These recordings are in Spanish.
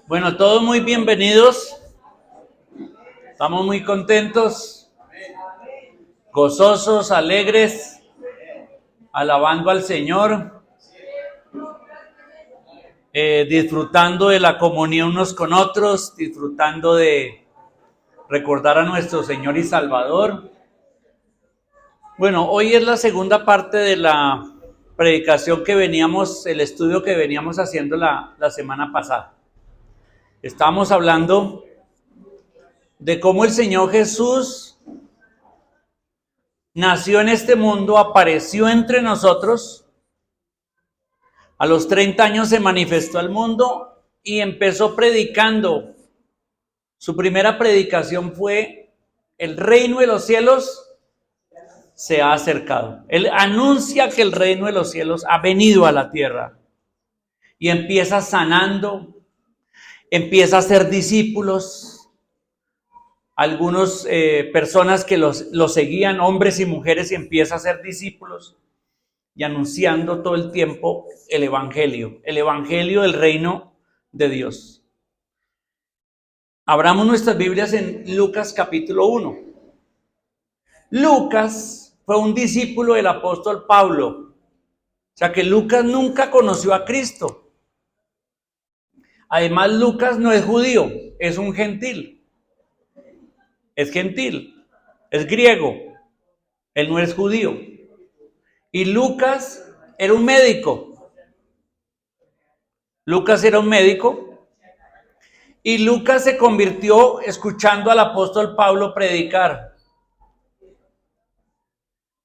Bueno, todos muy bienvenidos. Estamos muy contentos, gozosos, alegres, alabando al Señor, disfrutando de la comunión unos con otros, disfrutando de recordar a nuestro Señor y Salvador. Bueno, hoy es la segunda parte de la predicación el estudio que veníamos haciendo la semana pasada. Estábamos hablando de cómo el Señor Jesús nació en este mundo, apareció entre nosotros, a los 30 años se manifestó al mundo y empezó predicando. Su primera predicación fue: el reino de los cielos se ha acercado. Él anuncia que el reino de los cielos ha venido a la tierra y empieza sanando, empieza a hacer discípulos. Algunas personas que lo seguían, hombres y mujeres, y empieza a hacer discípulos y anunciando todo el tiempo el evangelio del reino de Dios. Abramos nuestras Biblias en Lucas capítulo 1. Lucas fue un discípulo del apóstol Pablo. O sea que Lucas nunca conoció a Cristo. Además, Lucas no es judío, es un gentil. Es gentil, es griego. Él no es judío. Y Lucas era un médico. Lucas era un médico. Y Lucas se convirtió escuchando al apóstol Pablo predicar.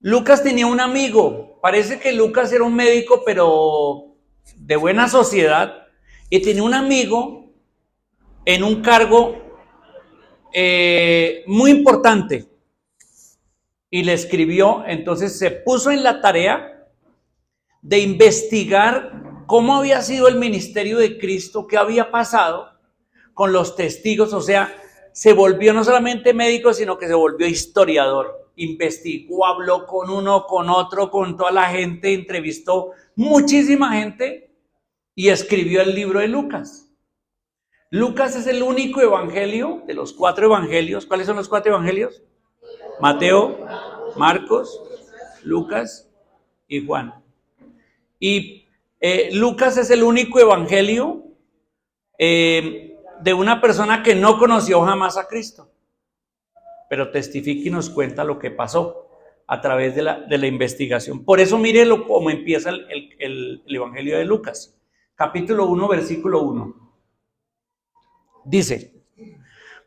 Lucas tenía un amigo. Parece que Lucas era un médico, pero de buena sociedad. Y tenía un amigo en un cargo muy importante. Y le escribió, entonces se puso en la tarea de investigar cómo había sido el ministerio de Cristo, qué había pasado con los testigos. O sea, se volvió no solamente médico, sino que se volvió historiador. Investigó, habló con uno, con otro, con toda la gente, entrevistó muchísima gente y escribió el libro de Lucas. Lucas es el único evangelio de los 4 evangelios. ¿Cuáles son los 4 evangelios? Mateo, Marcos, Lucas y Juan. Y Lucas es el único evangelio de una persona que no conoció jamás a Cristo, pero testifica y nos cuenta lo que pasó a través de la investigación. Por eso mírelo cómo empieza el evangelio de Lucas, capítulo 1, versículo 1. Dice: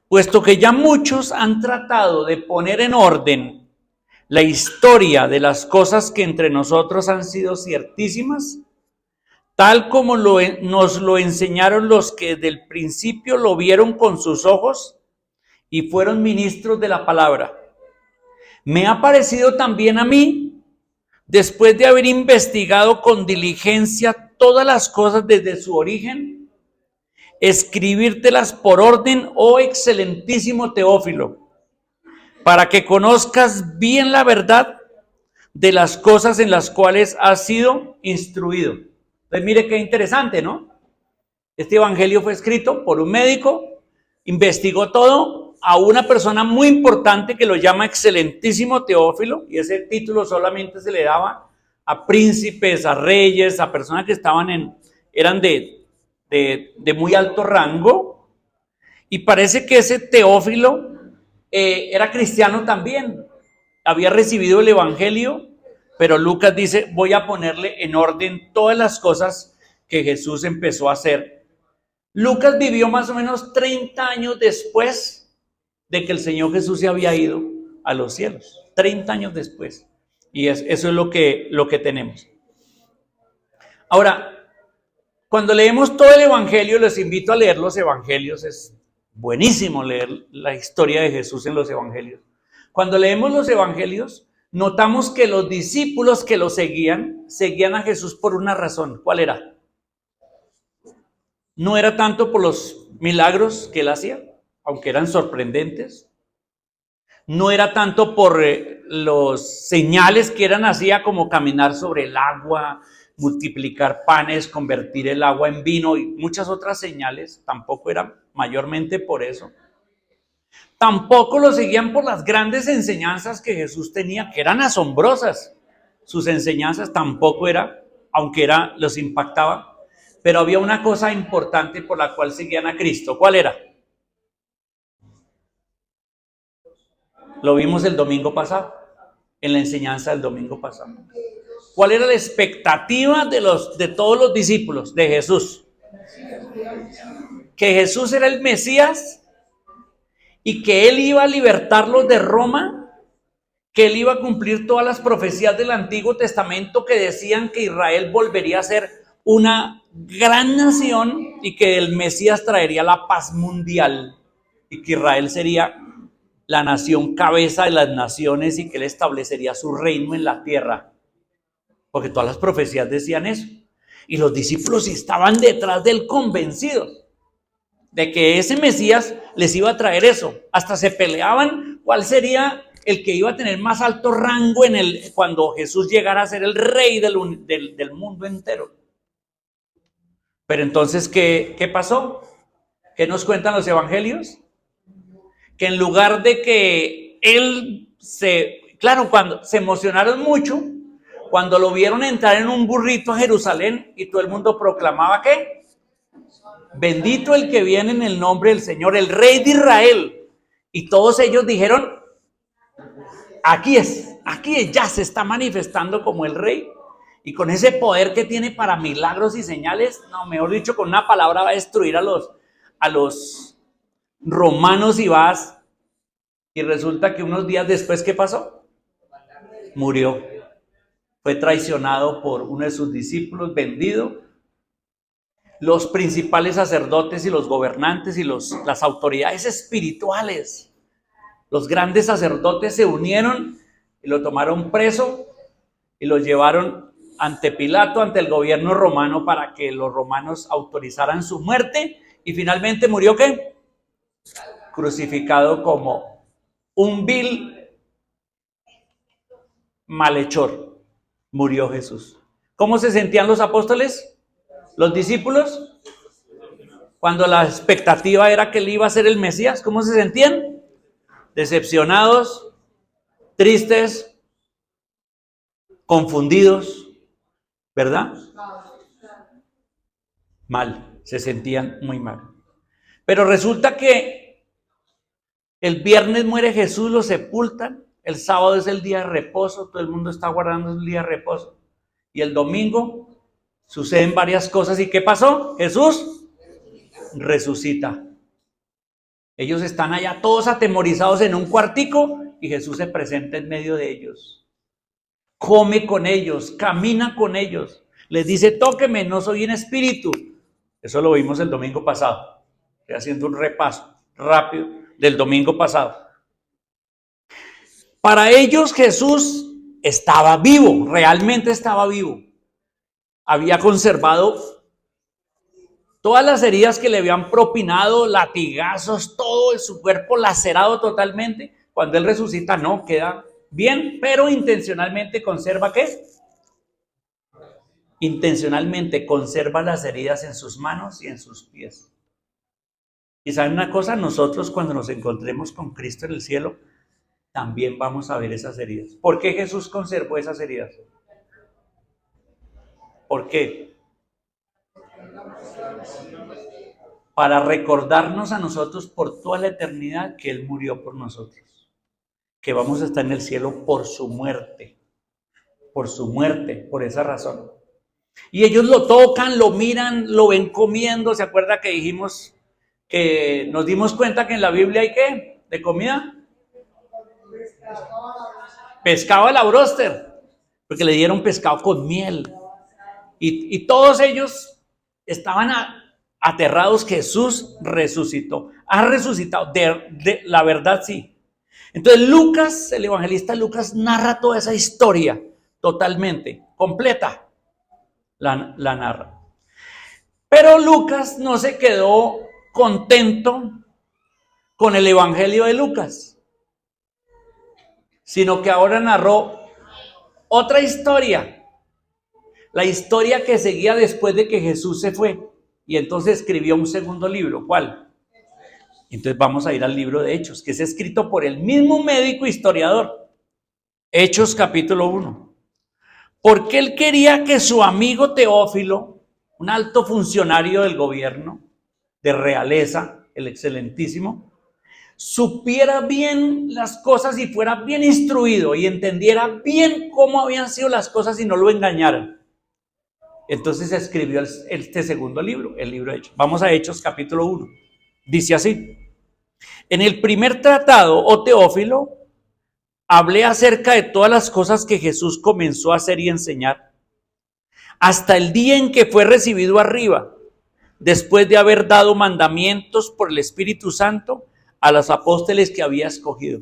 puesto que ya muchos han tratado de poner en orden la historia de las cosas que entre nosotros han sido ciertísimas, tal como nos lo enseñaron los que desde el principio lo vieron con sus ojos y fueron ministros de la palabra, me ha parecido también a mí, después de haber investigado con diligencia todas las cosas desde su origen, escribírtelas por orden, oh excelentísimo Teófilo, para que conozcas bien la verdad de las cosas en las cuales has sido instruido. Entonces mire qué interesante, ¿no? Este evangelio fue escrito por un médico, investigó todo, a una persona muy importante que lo llama excelentísimo Teófilo, y ese título solamente se le daba a príncipes, a reyes, a personas que eran de muy alto rango. Y parece que ese Teófilo era cristiano también, había recibido el evangelio, pero Lucas dice: voy a ponerle en orden todas las cosas que Jesús empezó a hacer. Lucas vivió más o menos 30 años después de que el Señor Jesús se había ido a los cielos, 30 años después. Y eso es lo que tenemos. Ahora, cuando leemos todo el evangelio, les invito a leer los evangelios. Es buenísimo leer la historia de Jesús en los evangelios. Cuando leemos los evangelios, notamos que los discípulos que lo seguían a Jesús por una razón. ¿Cuál era? No era tanto por los milagros que él hacía, aunque eran sorprendentes. No era tanto por los señales que eran hacía, como caminar sobre el agua, multiplicar panes, convertir el agua en vino y muchas otras señales. Tampoco era mayormente por eso. Tampoco lo seguían por las grandes enseñanzas que Jesús tenía, que eran asombrosas. Sus enseñanzas tampoco era, aunque los impactaba. Pero había una cosa importante por la cual seguían a Cristo. ¿Cuál era? Lo vimos el domingo pasado, en la enseñanza del domingo pasado. ¿Cuál era la expectativa de todos los discípulos de Jesús? Que Jesús era el Mesías y que Él iba a libertarlos de Roma, que Él iba a cumplir todas las profecías del Antiguo Testamento que decían que Israel volvería a ser una gran nación y que el Mesías traería la paz mundial y que Israel sería la nación cabeza de las naciones y que Él establecería su reino en la tierra. Porque todas las profecías decían eso. Y los discípulos estaban detrás de Él convencidos de que ese Mesías les iba a traer eso. Hasta se peleaban cuál sería el que iba a tener más alto rango cuando Jesús llegara a ser el rey del mundo entero. Pero entonces, ¿qué pasó? ¿Qué nos cuentan los evangelios? Que en lugar de que Él claro, cuando se emocionaron mucho, cuando lo vieron entrar en un burrito a Jerusalén y todo el mundo proclamaba ¿qué? Bendito el que viene en el nombre del Señor, el Rey de Israel. Y todos ellos dijeron, aquí es, ya se está manifestando como el Rey. Y con ese poder que tiene para milagros y señales, no, mejor dicho, con una palabra va a destruir a los romanos y vas. Y resulta que unos días después, ¿qué pasó? Murió. Fue traicionado por uno de sus discípulos, vendido. Los principales sacerdotes y los gobernantes y las autoridades espirituales, los grandes sacerdotes se unieron y lo tomaron preso y lo llevaron ante Pilato, ante el gobierno romano, para que los romanos autorizaran su muerte. Y finalmente murió ¿qué? Crucificado como un vil malhechor. Murió Jesús. ¿Cómo se sentían los apóstoles? Los discípulos, cuando la expectativa era que Él iba a ser el Mesías, ¿cómo se sentían? Decepcionados, tristes, confundidos, ¿verdad? Mal, se sentían muy mal. Pero resulta que el viernes muere Jesús, lo sepultan, el sábado es el día de reposo, todo el mundo está guardando el día de reposo, y el domingo suceden varias cosas. ¿Y qué pasó? Jesús resucita. Ellos están allá todos atemorizados en un cuartico y Jesús se presenta en medio de ellos. Come con ellos, camina con ellos. Les dice, tóqueme, no soy en espíritu. Eso lo vimos el domingo pasado. Estoy haciendo un repaso rápido del domingo pasado. Para ellos Jesús estaba vivo, realmente estaba vivo. Había conservado todas las heridas que le habían propinado, latigazos, todo en su cuerpo lacerado totalmente. Cuando Él resucita, no, queda bien, pero intencionalmente conserva ¿qué? Intencionalmente conserva las heridas en sus manos y en sus pies. Y ¿saben una cosa? Nosotros cuando nos encontremos con Cristo en el cielo, también vamos a ver esas heridas. ¿Por qué Jesús conservó esas heridas? ¿Por qué? Para recordarnos a nosotros por toda la eternidad que Él murió por nosotros, que vamos a estar en el cielo por su muerte, por esa razón. Y ellos lo tocan, lo miran, lo ven comiendo. ¿Se acuerda que dijimos que nos dimos cuenta que en la Biblia hay qué? ¿De comida? Pescado a la bróster, porque le dieron pescado con miel. Y todos ellos estaban aterrados que Jesús resucitó. Ha resucitado, la verdad sí. Entonces Lucas, el evangelista Lucas, narra toda esa historia totalmente, completa. La narra. Pero Lucas no se quedó contento con el evangelio de Lucas, sino que ahora narró otra historia. la historia que seguía después de que Jesús se fue. Y entonces escribió un segundo libro. ¿Cuál? Entonces vamos a ir al libro de Hechos, que es escrito por el mismo médico historiador. Hechos capítulo 1. Porque él quería que su amigo Teófilo, un alto funcionario del gobierno, de realeza, el excelentísimo, supiera bien las cosas y fuera bien instruido y entendiera bien cómo habían sido las cosas y no lo engañaran. Entonces escribió este segundo libro, el libro de Hechos. Vamos a Hechos capítulo 1. Dice así: en el primer tratado, oh Teófilo, hablé acerca de todas las cosas que Jesús comenzó a hacer y enseñar, hasta el día en que fue recibido arriba, después de haber dado mandamientos por el Espíritu Santo a los apóstoles que había escogido,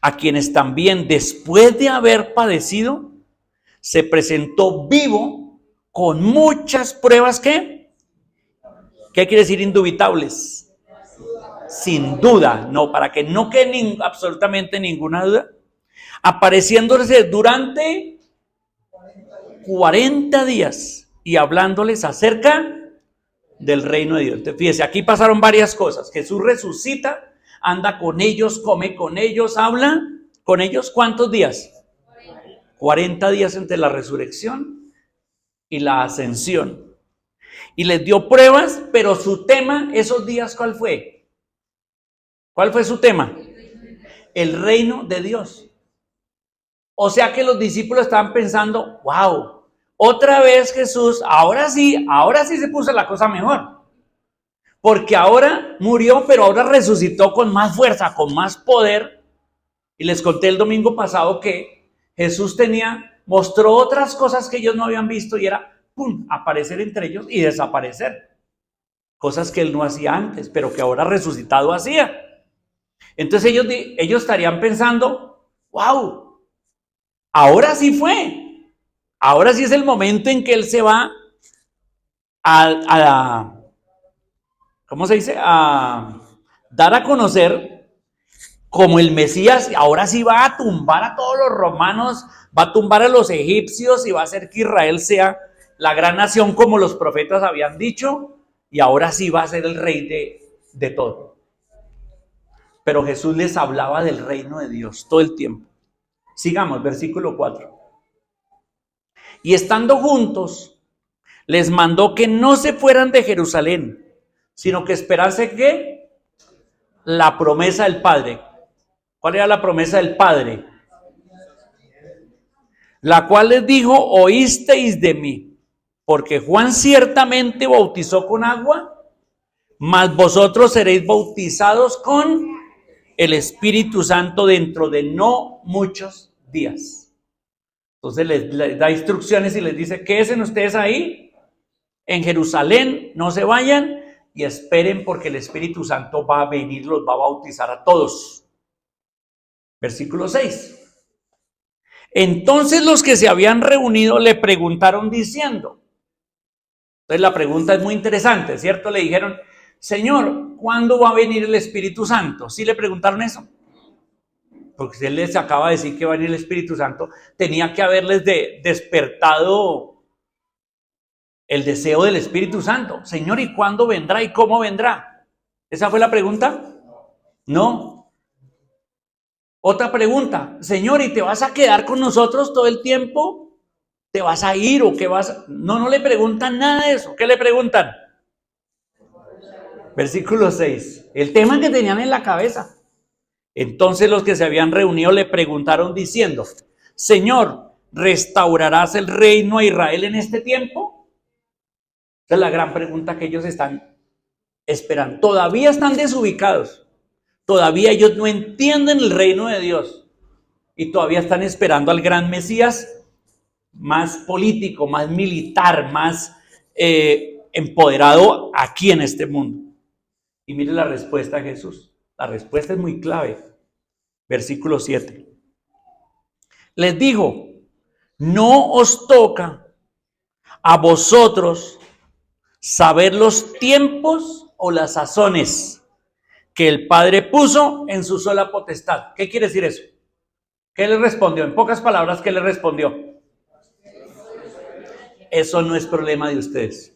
a quienes también, después de haber padecido, se presentó vivo con muchas pruebas. ¿Qué quiere decir indubitables? Sin duda, no, para que no quede absolutamente ninguna duda, apareciéndose durante 40 días y hablándoles acerca del reino de Dios. Entonces, fíjese, aquí pasaron varias cosas. Jesús resucita, anda con ellos, come con ellos, habla con ellos. ¿Cuántos días? 40 días entre la resurrección y la ascensión. Y les dio pruebas, pero su tema esos días, ¿cuál fue? ¿Cuál fue su tema? El reino de Dios. O sea que los discípulos estaban pensando, wow, otra vez Jesús, ahora sí se puso la cosa mejor. Porque ahora murió, pero ahora resucitó con más fuerza, con más poder. Y les conté el domingo pasado que Jesús mostró otras cosas que ellos no habían visto y era, ¡pum!, aparecer entre ellos y desaparecer. Cosas que él no hacía antes, pero que ahora resucitado hacía. Entonces ellos estarían pensando, wow, ahora sí fue. Ahora sí es el momento en que él se va ¿cómo se dice? A dar a conocer como el Mesías. Ahora sí va a tumbar a todos los romanos, va a tumbar a los egipcios y va a hacer que Israel sea la gran nación como los profetas habían dicho, y ahora sí va a ser el rey de todo. Pero Jesús les hablaba del reino de Dios todo el tiempo. Sigamos, versículo 4. Y estando juntos, les mandó que no se fueran de Jerusalén, sino que esperase que la promesa del Padre. ¿Cuál era la promesa del Padre? La cual les dijo, oísteis de mí, porque Juan ciertamente bautizó con agua, mas vosotros seréis bautizados con el Espíritu Santo dentro de no muchos días. Entonces les da instrucciones y les dice, quédense ustedes ahí en Jerusalén, no se vayan y esperen porque el Espíritu Santo va a venir, los va a bautizar a todos. Versículo 6. Entonces los que se habían reunido le preguntaron diciendo, entonces la pregunta es muy interesante, ¿cierto? Le dijeron, Señor, ¿cuándo va a venir el Espíritu Santo? ¿Sí le preguntaron eso? Porque si él les acaba de decir que va a venir el Espíritu Santo, tenía que haberles despertado el deseo del Espíritu Santo. Señor, ¿y cuándo vendrá y cómo vendrá? ¿Esa fue la pregunta? No. Otra pregunta, Señor, ¿y te vas a quedar con nosotros todo el tiempo? ¿Te vas a ir o qué vas? No le preguntan nada de eso. ¿Qué le preguntan? Versículo 6. El tema que tenían en la cabeza. Entonces los que se habían reunido le preguntaron diciendo, Señor, ¿restaurarás el reino a Israel en este tiempo? Esa es la gran pregunta que ellos están esperando. Todavía están desubicados. Todavía ellos no entienden el reino de Dios. Y todavía están esperando al gran Mesías más político, más militar, más empoderado aquí en este mundo. Y mire la respuesta de Jesús. La respuesta es muy clave. Versículo 7. Les dijo, no os toca a vosotros saber los tiempos o las sazones que el Padre puso en su sola potestad. ¿Qué quiere decir eso? ¿Qué le respondió? En pocas palabras, ¿qué le respondió? Eso no es problema de ustedes.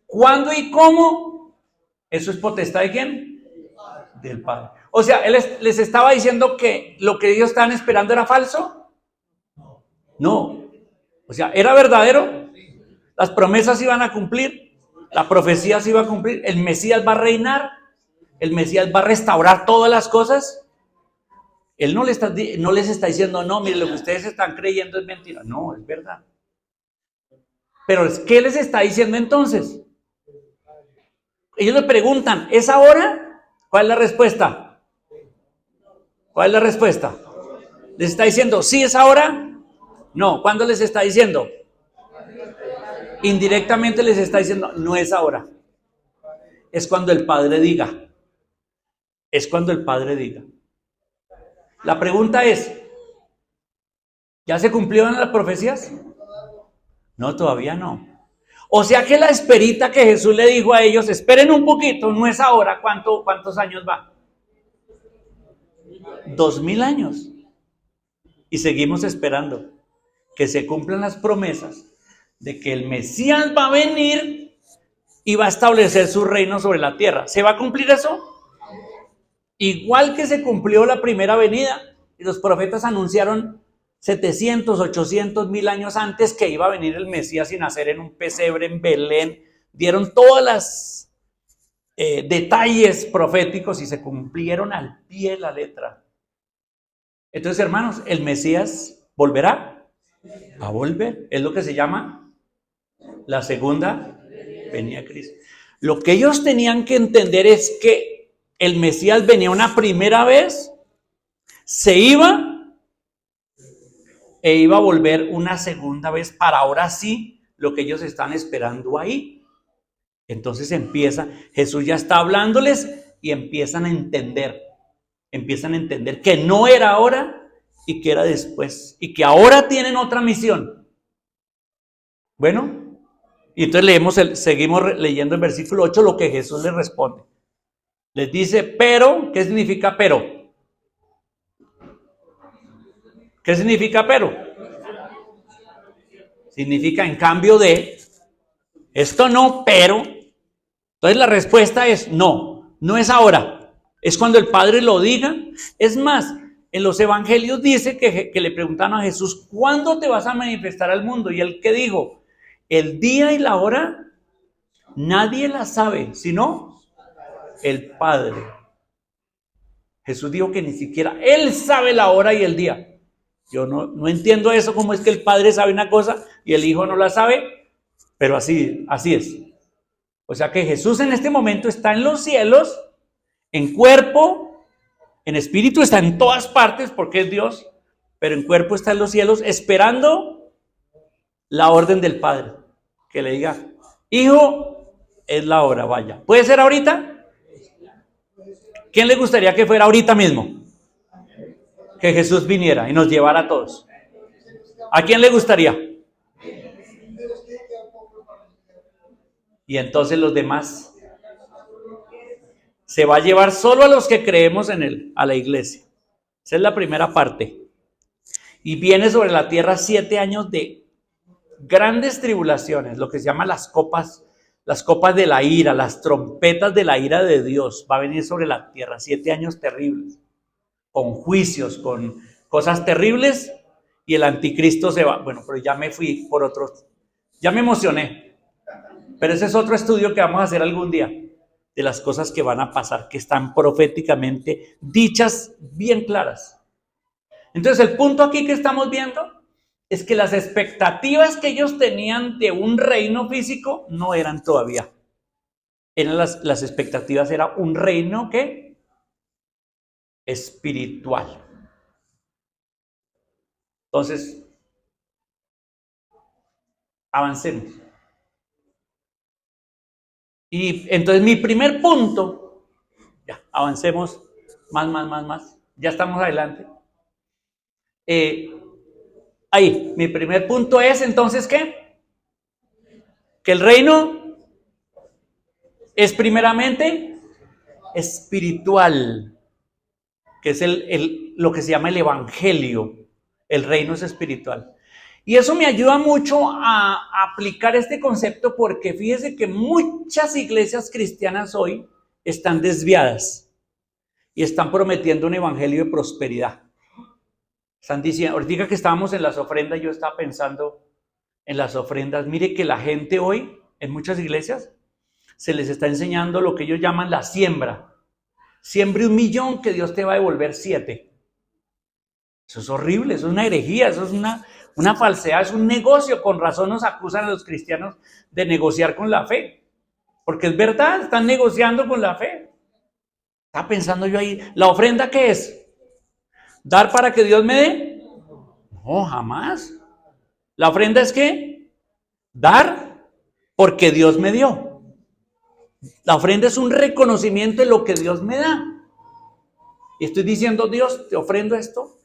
¿Cuándo y cómo? Eso es potestad ¿de quién? Del Padre. O sea, él les estaba diciendo que lo que ellos estaban esperando era falso. No. O sea, era verdadero. Las promesas iban a cumplir. La profecía se iba a cumplir. El Mesías va a reinar. El Mesías va a restaurar todas las cosas. Él no les está diciendo, no, mire, lo que ustedes están creyendo es mentira. No, es verdad. Pero ¿qué les está diciendo entonces? Ellos le preguntan, ¿es ahora? ¿Cuál es la respuesta? ¿Cuál es la respuesta? ¿Les está diciendo, sí es ahora? No. ¿Cuándo les está diciendo? Indirectamente les está diciendo, no es ahora. Es cuando el Padre diga. Es cuando el Padre diga. La pregunta es, ¿ya se cumplieron las profecías? No, todavía no. O sea que la esperita que Jesús le dijo a ellos, esperen un poquito, no es ahora. ¿Cuántos años va? 2000 años. Y seguimos esperando que se cumplan las promesas de que el Mesías va a venir y va a establecer su reino sobre la tierra. ¿Se va a cumplir eso? Igual que se cumplió la primera venida y los profetas anunciaron 700, 800, 1000 años antes que iba a venir el Mesías y nacer en un pesebre en Belén. Dieron todas las detalles proféticos y se cumplieron al pie de la letra. Entonces, hermanos, el Mesías volverá a volver. Es lo que se llama la segunda venida de Cristo. Lo que ellos tenían que entender es que el Mesías venía una primera vez, se iba e iba a volver una segunda vez para ahora sí lo que ellos están esperando ahí. Entonces Jesús ya está hablándoles y empiezan a entender que no era ahora y que era después y que ahora tienen otra misión. Bueno, y entonces seguimos leyendo el versículo 8 lo que Jesús les responde. Les dice, pero, ¿qué significa pero? ¿Qué significa pero? Significa en cambio de, esto no, pero. Entonces la respuesta es no, no es ahora, es cuando el Padre lo diga. Es más, en los evangelios dice que le preguntaron a Jesús, ¿cuándo te vas a manifestar al mundo? Y él, ¿qué dijo? El día y la hora nadie la sabe, sino el Padre. Jesús dijo que ni siquiera Él sabe la hora y el día. Yo no entiendo eso, cómo es que el Padre sabe una cosa y el Hijo no la sabe, pero así es. O sea que Jesús en este momento está en los cielos, en cuerpo, en espíritu está en todas partes porque es Dios, pero en cuerpo está en los cielos esperando la orden del Padre, que le diga, Hijo, es la hora, vaya. ¿Puede ser ahorita? ¿Quién le gustaría que fuera ahorita mismo? Que Jesús viniera y nos llevara a todos. ¿A quién le gustaría? Y entonces los demás se va a llevar solo a los que creemos en Él, a la iglesia. Esa es la primera parte. Y viene sobre la tierra 7 años de grandes tribulaciones, lo que se llama las copas de la ira, las trompetas de la ira de Dios. Va a venir sobre la tierra 7 años terribles, con juicios, con cosas terribles, y el anticristo se va. Bueno, pero ya me fui por otros, ya me emocioné, pero ese es otro estudio que vamos a hacer algún día, de las cosas que van a pasar, que están proféticamente dichas bien claras. Entonces el punto aquí que estamos viendo es que las expectativas que ellos tenían de un reino físico no eran todavía. Eran las expectativas, era un reino que espiritual. Entonces, avancemos. Y entonces mi primer punto, ya, avancemos más. Ya estamos adelante. Ahí, mi primer punto es entonces ¿qué? Que el reino es primeramente espiritual, que es lo que se llama el evangelio. El reino es espiritual. Y eso me ayuda mucho a aplicar este concepto porque fíjese que muchas iglesias cristianas hoy están desviadas y están prometiendo un evangelio de prosperidad. Están diciendo, ahorita que estábamos en las ofrendas, yo estaba pensando en las ofrendas. Mire que la gente hoy, en muchas iglesias, se les está enseñando lo que ellos llaman la siembra. Siembre 1.000.000 que Dios te va a devolver 7. Eso es horrible, eso es una herejía, eso es una falsedad, es un negocio. Con razón nos acusan a los cristianos de negociar con la fe. Porque es verdad, están negociando con la fe. Estaba pensando yo ahí, ¿la ofrenda qué es? ¿Dar para que Dios me dé? No, jamás. ¿La ofrenda es qué? Dar porque Dios me dio. La ofrenda es un reconocimiento de lo que Dios me da. Y estoy diciendo, Dios, te ofrendo esto,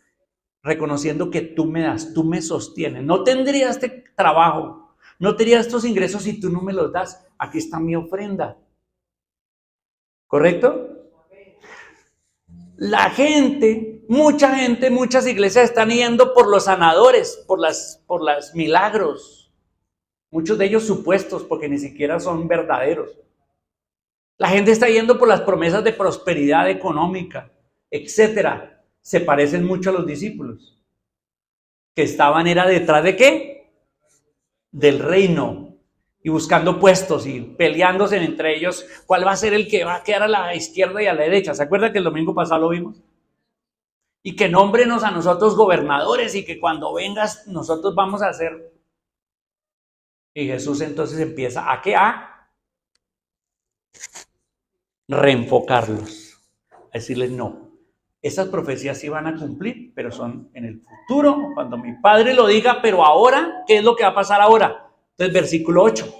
reconociendo que tú me das, tú me sostienes. No tendría este trabajo, no tendría estos ingresos si tú no me los das. Aquí está mi ofrenda. ¿Correcto? La gente, muchas iglesias están yendo por los sanadores, por las milagros. Muchos de ellos supuestos, porque ni siquiera son verdaderos. La gente está yendo por las promesas de prosperidad económica, etcétera. Se parecen mucho a los discípulos, que estaban era detrás de ¿qué? Del reino, y buscando puestos y peleándose entre ellos, cuál va a ser el que va a quedar a la izquierda y a la derecha. ¿Se acuerdan que el domingo pasado lo vimos? Y que nómbrenos a nosotros gobernadores y que cuando vengas nosotros vamos a hacer. Y Jesús entonces empieza ¿a qué? A reenfocarlos, a decirles no. Esas profecías sí van a cumplir, pero son en el futuro, cuando mi Padre lo diga, pero ahora, ¿qué es lo que va a pasar ahora? Entonces, versículo 8,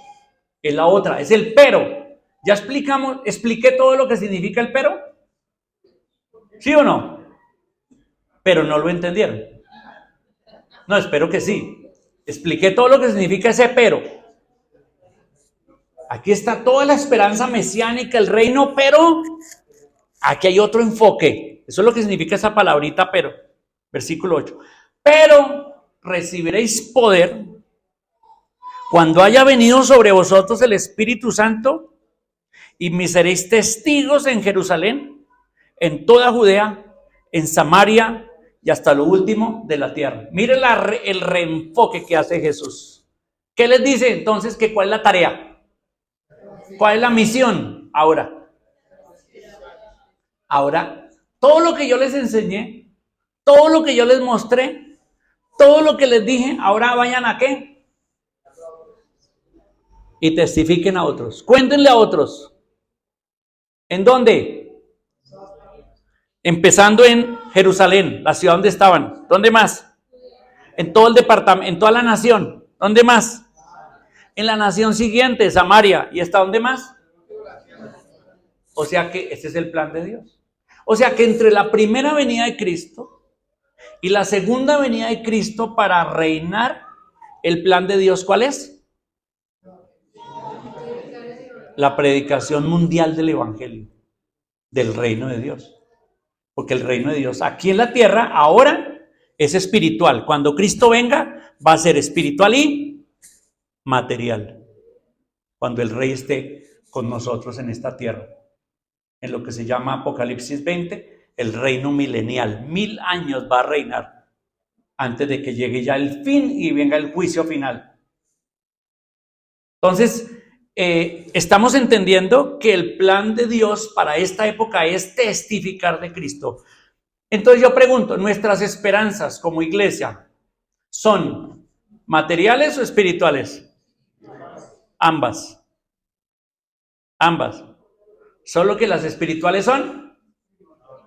es la otra, es el pero. ¿Ya expliqué todo lo que significa el pero? ¿Sí o no? Pero no lo entendieron. No, espero que sí. Expliqué todo lo que significa ese pero. Aquí está toda la esperanza mesiánica, el reino, pero aquí hay otro enfoque. Eso es lo que significa esa palabrita pero. Versículo 8. Pero recibiréis poder cuando haya venido sobre vosotros el Espíritu Santo y me seréis testigos en Jerusalén, en toda Judea, en Samaria y hasta lo último de la tierra. Mire el reenfoque que hace Jesús. ¿Qué les dice entonces? Que ¿cuál es la tarea? ¿Cuál es la misión? Ahora, todo lo que yo les enseñé, todo lo que yo les mostré, todo lo que les dije, ahora vayan ¿a qué? Y testifiquen a otros. Cuéntenle a otros. ¿En dónde? Empezando en Jerusalén, la ciudad donde estaban. ¿Dónde más? En todo el departamento, en toda la nación. ¿Dónde más? En la nación siguiente, Samaria. ¿Y hasta dónde más? O sea que ese es el plan de Dios. O sea que entre la primera venida de Cristo y la segunda venida de Cristo para reinar, el plan de Dios, ¿cuál es? La predicación mundial del evangelio, del reino de Dios. Porque el reino de Dios aquí en la tierra ahora es espiritual. Cuando Cristo venga va a ser espiritual y material. Cuando el rey esté con nosotros en esta tierra. En lo que se llama Apocalipsis 20, el reino milenial. 1000 años va a reinar antes de que llegue ya el fin y venga el juicio final. Entonces, estamos entendiendo que el plan de Dios para esta época es testificar de Cristo. Entonces yo pregunto, ¿nuestras esperanzas como iglesia son materiales o espirituales? Ambas. Ambas. Solo que las espirituales son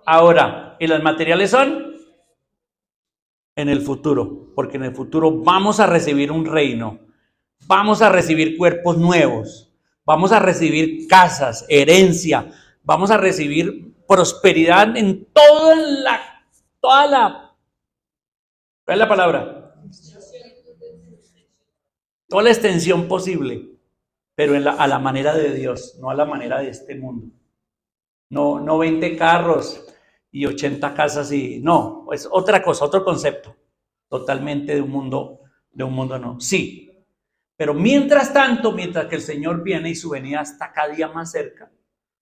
ahora y las materiales son en el futuro, porque en el futuro vamos a recibir un reino, vamos a recibir cuerpos nuevos, vamos a recibir casas, herencia, vamos a recibir prosperidad en ¿cuál es la palabra? Toda la extensión posible, pero a la manera de Dios, no a la manera de este mundo. No 20 carros y 80 casas y no, es otra cosa, otro concepto, totalmente de un mundo de un mundo no. Sí, pero mientras tanto, mientras que el Señor viene y su venida está cada día más cerca,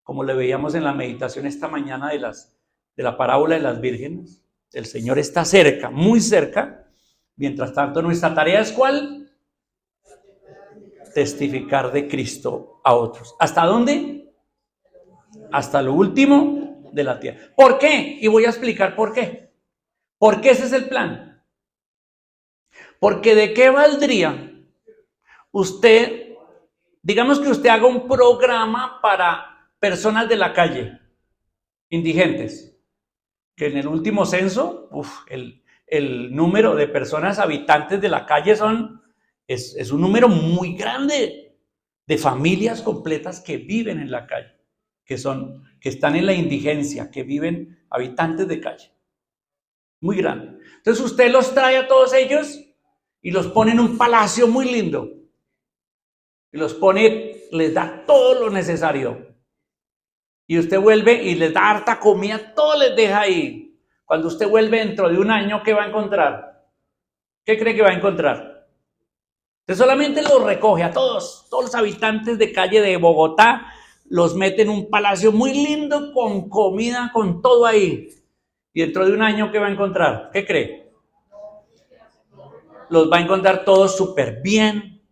como le veíamos en la meditación esta mañana de la parábola de las vírgenes, el Señor está cerca, muy cerca. Mientras tanto, nuestra tarea es ¿cuál? Testificar de Cristo a otros. ¿Hasta dónde? Hasta lo último de la tierra. ¿Por qué? Y voy a explicar por qué. Porque ese es el plan. Porque ¿de qué valdría usted, digamos que usted haga un programa para personas de la calle, indigentes, que en el último censo, el número de personas habitantes de la calle es un número muy grande de familias completas que viven en la calle, que están en la indigencia, que viven habitantes de calle. Muy grande. Entonces usted los trae a todos ellos y los pone en un palacio muy lindo. Y los pone, les da todo lo necesario. Y usted vuelve y les da harta comida, todo les deja ahí. Cuando usted vuelve dentro de un año, ¿qué va a encontrar? ¿Qué cree que va a encontrar? Usted solamente los recoge a todos los habitantes de calle de Bogotá, los mete en un palacio muy lindo, con comida, con todo ahí. Y dentro de un año, ¿qué va a encontrar? ¿Qué cree? Los va a encontrar todos súper bien,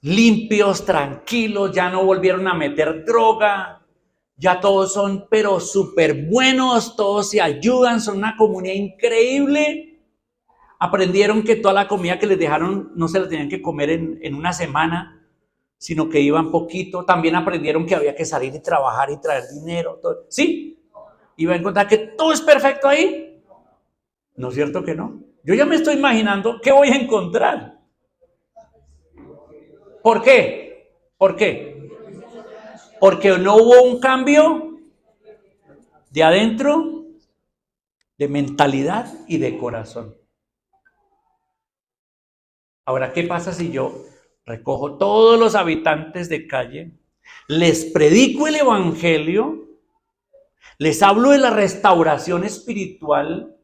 limpios, tranquilos, ya no volvieron a meter droga, ya todos son pero súper buenos, todos se ayudan, son una comunidad increíble. Aprendieron que toda la comida que les dejaron no se la tenían que comer en una semana, sino que iban poquito. También aprendieron que había que salir y trabajar y traer dinero. Todo. ¿Sí? ¿Y va a encontrar que todo es perfecto ahí? ¿No es cierto que no? Yo ya me estoy imaginando qué voy a encontrar. ¿Por qué? ¿Por qué? Porque no hubo un cambio de adentro, de mentalidad y de corazón. Ahora, ¿qué pasa si yo recojo todos los habitantes de calle, les predico el evangelio, les hablo de la restauración espiritual,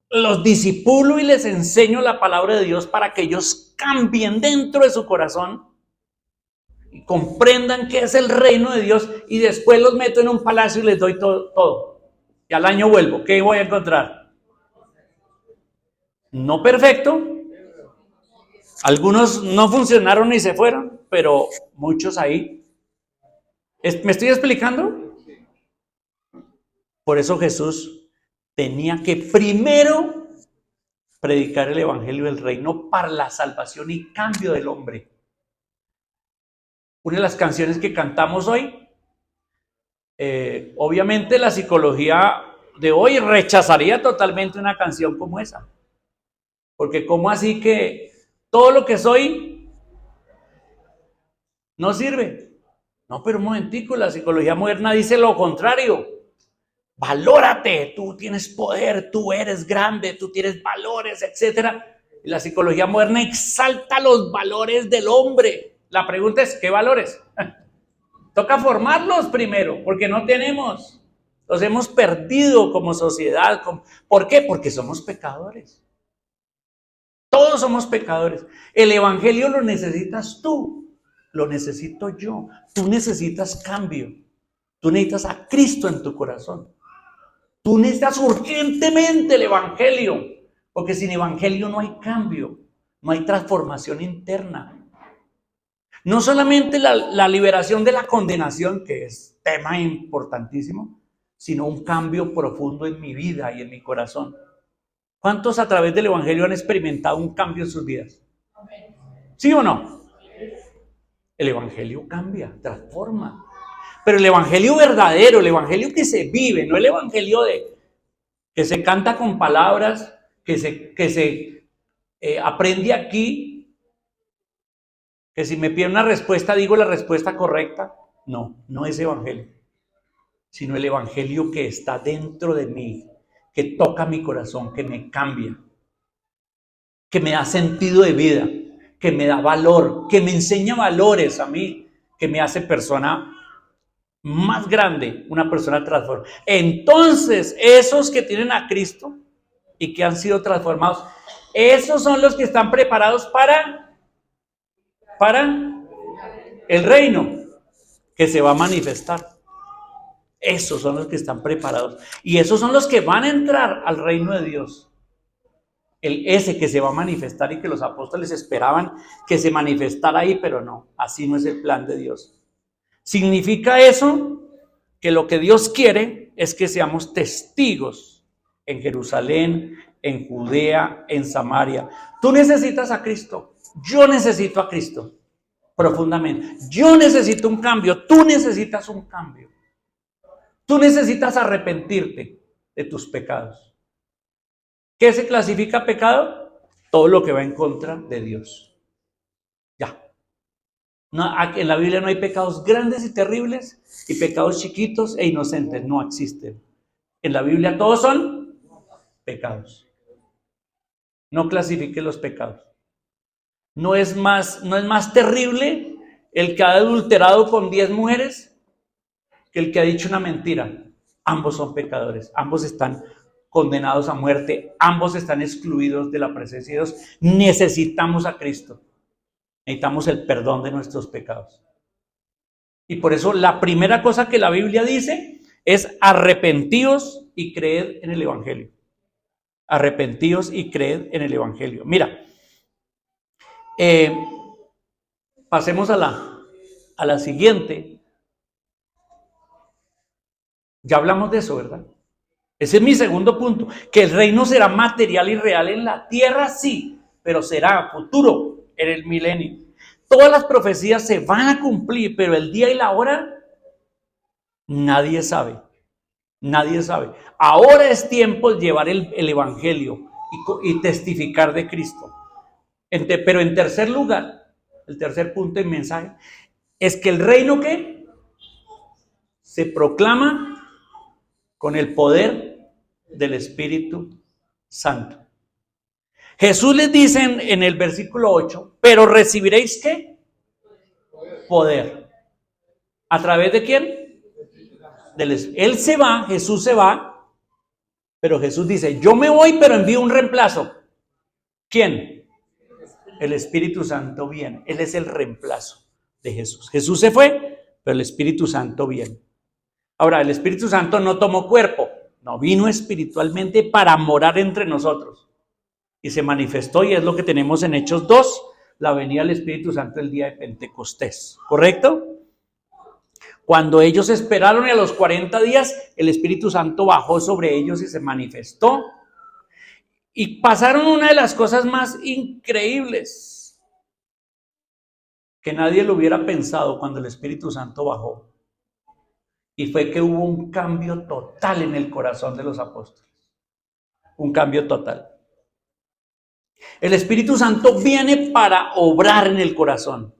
los disipulo y les enseño la palabra de Dios para que ellos cambien dentro de su corazón y comprendan qué es el reino de Dios, y después los meto en un palacio y les doy todo. Y al año vuelvo, ¿qué voy a encontrar? No perfecto. Algunos no funcionaron y se fueron, pero muchos ahí. ¿Me estoy explicando? Por eso Jesús tenía que primero predicar el evangelio del reino para la salvación y cambio del hombre. Una de las canciones que cantamos hoy, obviamente la psicología de hoy rechazaría totalmente una canción como esa. Porque ¿cómo así que todo lo que soy no sirve? No, pero un momentico, la psicología moderna dice lo contrario. Valórate, tú tienes poder, tú eres grande, tú tienes valores, etc. Y la psicología moderna exalta los valores del hombre. La pregunta es, ¿qué valores? Toca formarlos primero, porque no tenemos. Los hemos perdido como sociedad. ¿Por qué? Porque somos pecadores. Todos somos pecadores. El evangelio lo necesitas tú, lo necesito yo. Tú necesitas cambio. Tú necesitas a Cristo en tu corazón. Tú necesitas urgentemente el evangelio, porque sin evangelio no hay cambio, no hay transformación interna. No solamente la liberación de la condenación, que es tema importantísimo, sino un cambio profundo en mi vida y en mi corazón. ¿Cuántos a través del evangelio han experimentado un cambio en sus vidas? ¿Sí o no? El evangelio cambia, transforma. Pero el evangelio verdadero, el evangelio que se vive, no el evangelio que se canta con palabras, que se aprende aquí, que si me pide una respuesta digo la respuesta correcta. No, no es evangelio, sino el evangelio que está dentro de mí, que toca mi corazón, que me cambia, que me da sentido de vida, que me da valor, que me enseña valores a mí, que me hace persona más grande, una persona transformada. Entonces, esos que tienen a Cristo y que han sido transformados, Esos son los que están preparados para el reino que se va a manifestar. Esos son los que están preparados. Y esos son los que van a entrar al reino de Dios. Ese que se va a manifestar y que los apóstoles esperaban que se manifestara ahí, pero no, así no es el plan de Dios. ¿Significa eso que lo que Dios quiere es que seamos testigos en Jerusalén, en Judea, en Samaria? Tú necesitas a Cristo, yo necesito a Cristo profundamente. Yo necesito un cambio, tú necesitas un cambio. Tú necesitas arrepentirte de tus pecados. ¿Qué se clasifica pecado? Todo lo que va en contra de Dios. Ya. No, en la Biblia no hay pecados grandes y terribles y pecados chiquitos e inocentes. No existen. En la Biblia todos son pecados. No clasifique los pecados. No es más terrible el que ha adulterado con 10 mujeres que el que ha dicho una mentira. Ambos son pecadores. Ambos están condenados a muerte. Ambos están excluidos de la presencia de Dios. Necesitamos a Cristo. Necesitamos el perdón de nuestros pecados. Y por eso la primera cosa que la Biblia dice es arrepentíos y creed en el Evangelio. Arrepentíos y creed en el Evangelio. Mira, pasemos a la siguiente. Ya hablamos de eso, ¿verdad? Ese es mi segundo punto, que el reino será material y real en la tierra, sí, pero será futuro en el milenio. Todas las profecías se van a cumplir, pero el día y la hora nadie sabe. Nadie sabe. Ahora es tiempo de llevar el evangelio y testificar de Cristo. Pero en tercer lugar, el tercer punto del mensaje es que el reino que se proclama con el poder del Espíritu Santo. Jesús les dice en el versículo 8, pero recibiréis ¿qué? Poder. ¿A través de quién? Él se va, Jesús se va, pero Jesús dice, yo me voy, pero envío un reemplazo. ¿Quién? El Espíritu Santo viene. Él es el reemplazo de Jesús. Jesús se fue, pero el Espíritu Santo viene. Ahora, el Espíritu Santo no tomó cuerpo, no, vino espiritualmente para morar entre nosotros. Y se manifestó, y es lo que tenemos en Hechos 2, la venida del Espíritu Santo el día de Pentecostés, ¿correcto? Cuando ellos esperaron y a los 40 días, el Espíritu Santo bajó sobre ellos y se manifestó. Y pasaron una de las cosas más increíbles que nadie lo hubiera pensado cuando el Espíritu Santo bajó. Y fue que hubo un cambio total en el corazón de los apóstoles. Un cambio total. El Espíritu Santo viene para obrar en el corazón.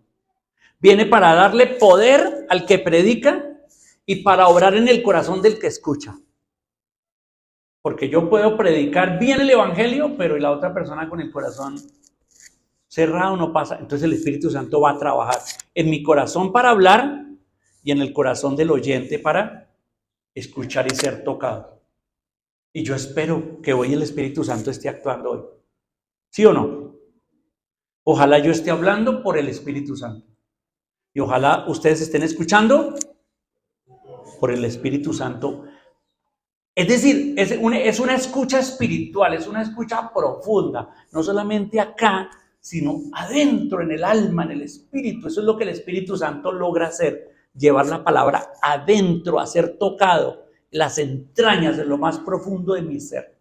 Viene para darle poder al que predica y para obrar en el corazón del que escucha. Porque yo puedo predicar bien el evangelio, pero la otra persona con el corazón cerrado no pasa. Entonces el Espíritu Santo va a trabajar en mi corazón para hablar y en el corazón del oyente para escuchar y ser tocado. Y yo espero que hoy el Espíritu Santo esté actuando hoy. ¿Sí o no? Ojalá yo esté hablando por el Espíritu Santo. Y ojalá ustedes estén escuchando por el Espíritu Santo. Es decir, es una escucha espiritual, es una escucha profunda. No solamente acá, sino adentro, en el alma, en el espíritu. Eso es lo que el Espíritu Santo logra hacer. Llevar la palabra adentro, a ser tocado, las entrañas de lo más profundo de mi ser.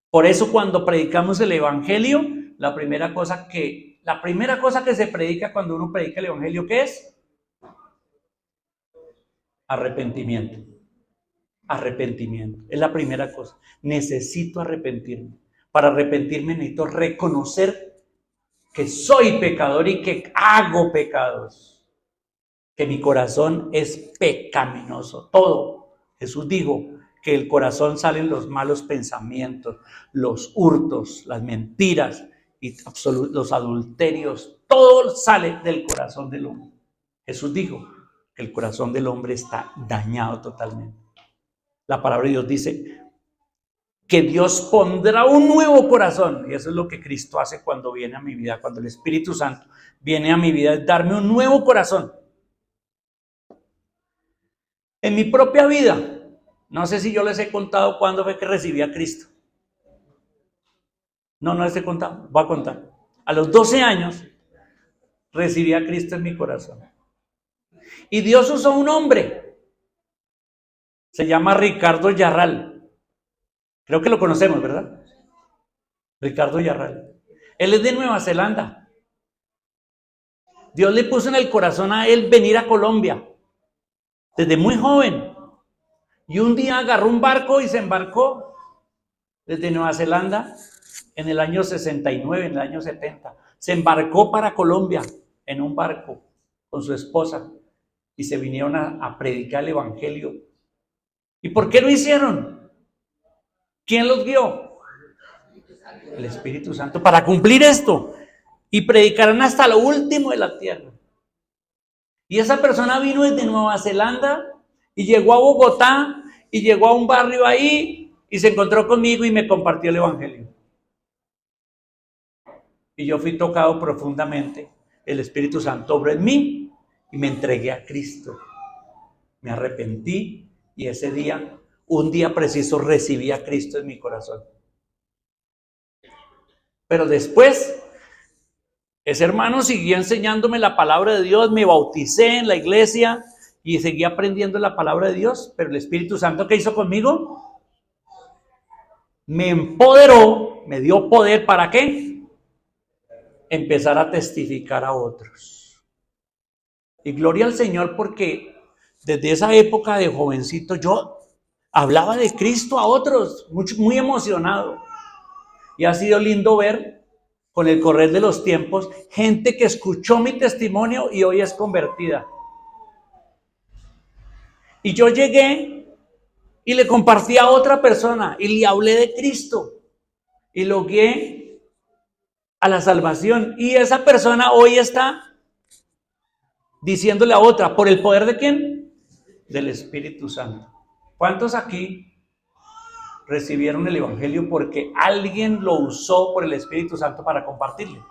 Por eso cuando predicamos el evangelio, la primera cosa que se predica cuando uno predica el evangelio, ¿qué es? Arrepentimiento. Arrepentimiento. Es la primera cosa. Necesito arrepentirme. Para arrepentirme necesito reconocer que soy pecador y que hago pecados. Que mi corazón es pecaminoso. Todo. Jesús dijo que del corazón salen los malos pensamientos, los hurtos, las mentiras y los adulterios. Todo sale del corazón del hombre. Jesús dijo que el corazón del hombre está dañado totalmente. La palabra de Dios dice que Dios pondrá un nuevo corazón. Y eso es lo que Cristo hace cuando viene a mi vida, cuando el Espíritu Santo viene a mi vida, es darme un nuevo corazón. En mi propia vida, no sé si yo les he contado cuándo fue que recibí a Cristo. No les he contado, voy a contar. A los 12 años recibí a Cristo en mi corazón. Y Dios usó un hombre, se llama Ricardo Yarral. Creo que lo conocemos, ¿verdad? Ricardo Yarral. Él es de Nueva Zelanda. Dios le puso en el corazón a él venir a Colombia, desde muy joven. Y un día agarró un barco y se embarcó desde Nueva Zelanda en el año 69, en el año 70. Se embarcó para Colombia en un barco con su esposa y se vinieron a predicar el evangelio. ¿Y por qué lo hicieron? ¿Quién los guió? El Espíritu Santo, para cumplir esto. Y predicarán hasta lo último de la tierra. Y esa persona vino desde Nueva Zelanda y llegó a Bogotá y llegó a un barrio ahí y se encontró conmigo y me compartió el evangelio. Y yo fui tocado profundamente. El Espíritu Santo obró en mí y me entregué a Cristo. Me arrepentí y ese día, un día preciso, recibí a Cristo en mi corazón. Pero después, ese hermano siguió enseñándome la palabra de Dios, me bauticé en la iglesia y seguí aprendiendo la palabra de Dios. Pero el Espíritu Santo, ¿qué hizo conmigo? Me empoderó, me dio poder, ¿para qué? Empezar a testificar a otros. Y gloria al Señor, porque desde esa época de jovencito yo hablaba de Cristo a otros, muy emocionado. Y ha sido lindo ver con el correr de los tiempos gente que escuchó mi testimonio y hoy es convertida. Y yo llegué y le compartí a otra persona y le hablé de Cristo y lo guié a la salvación. Y esa persona hoy está diciéndole a otra, ¿por el poder de quién? Del Espíritu Santo. ¿Cuántos aquí recibieron el evangelio porque alguien lo usó por el Espíritu Santo para compartirle?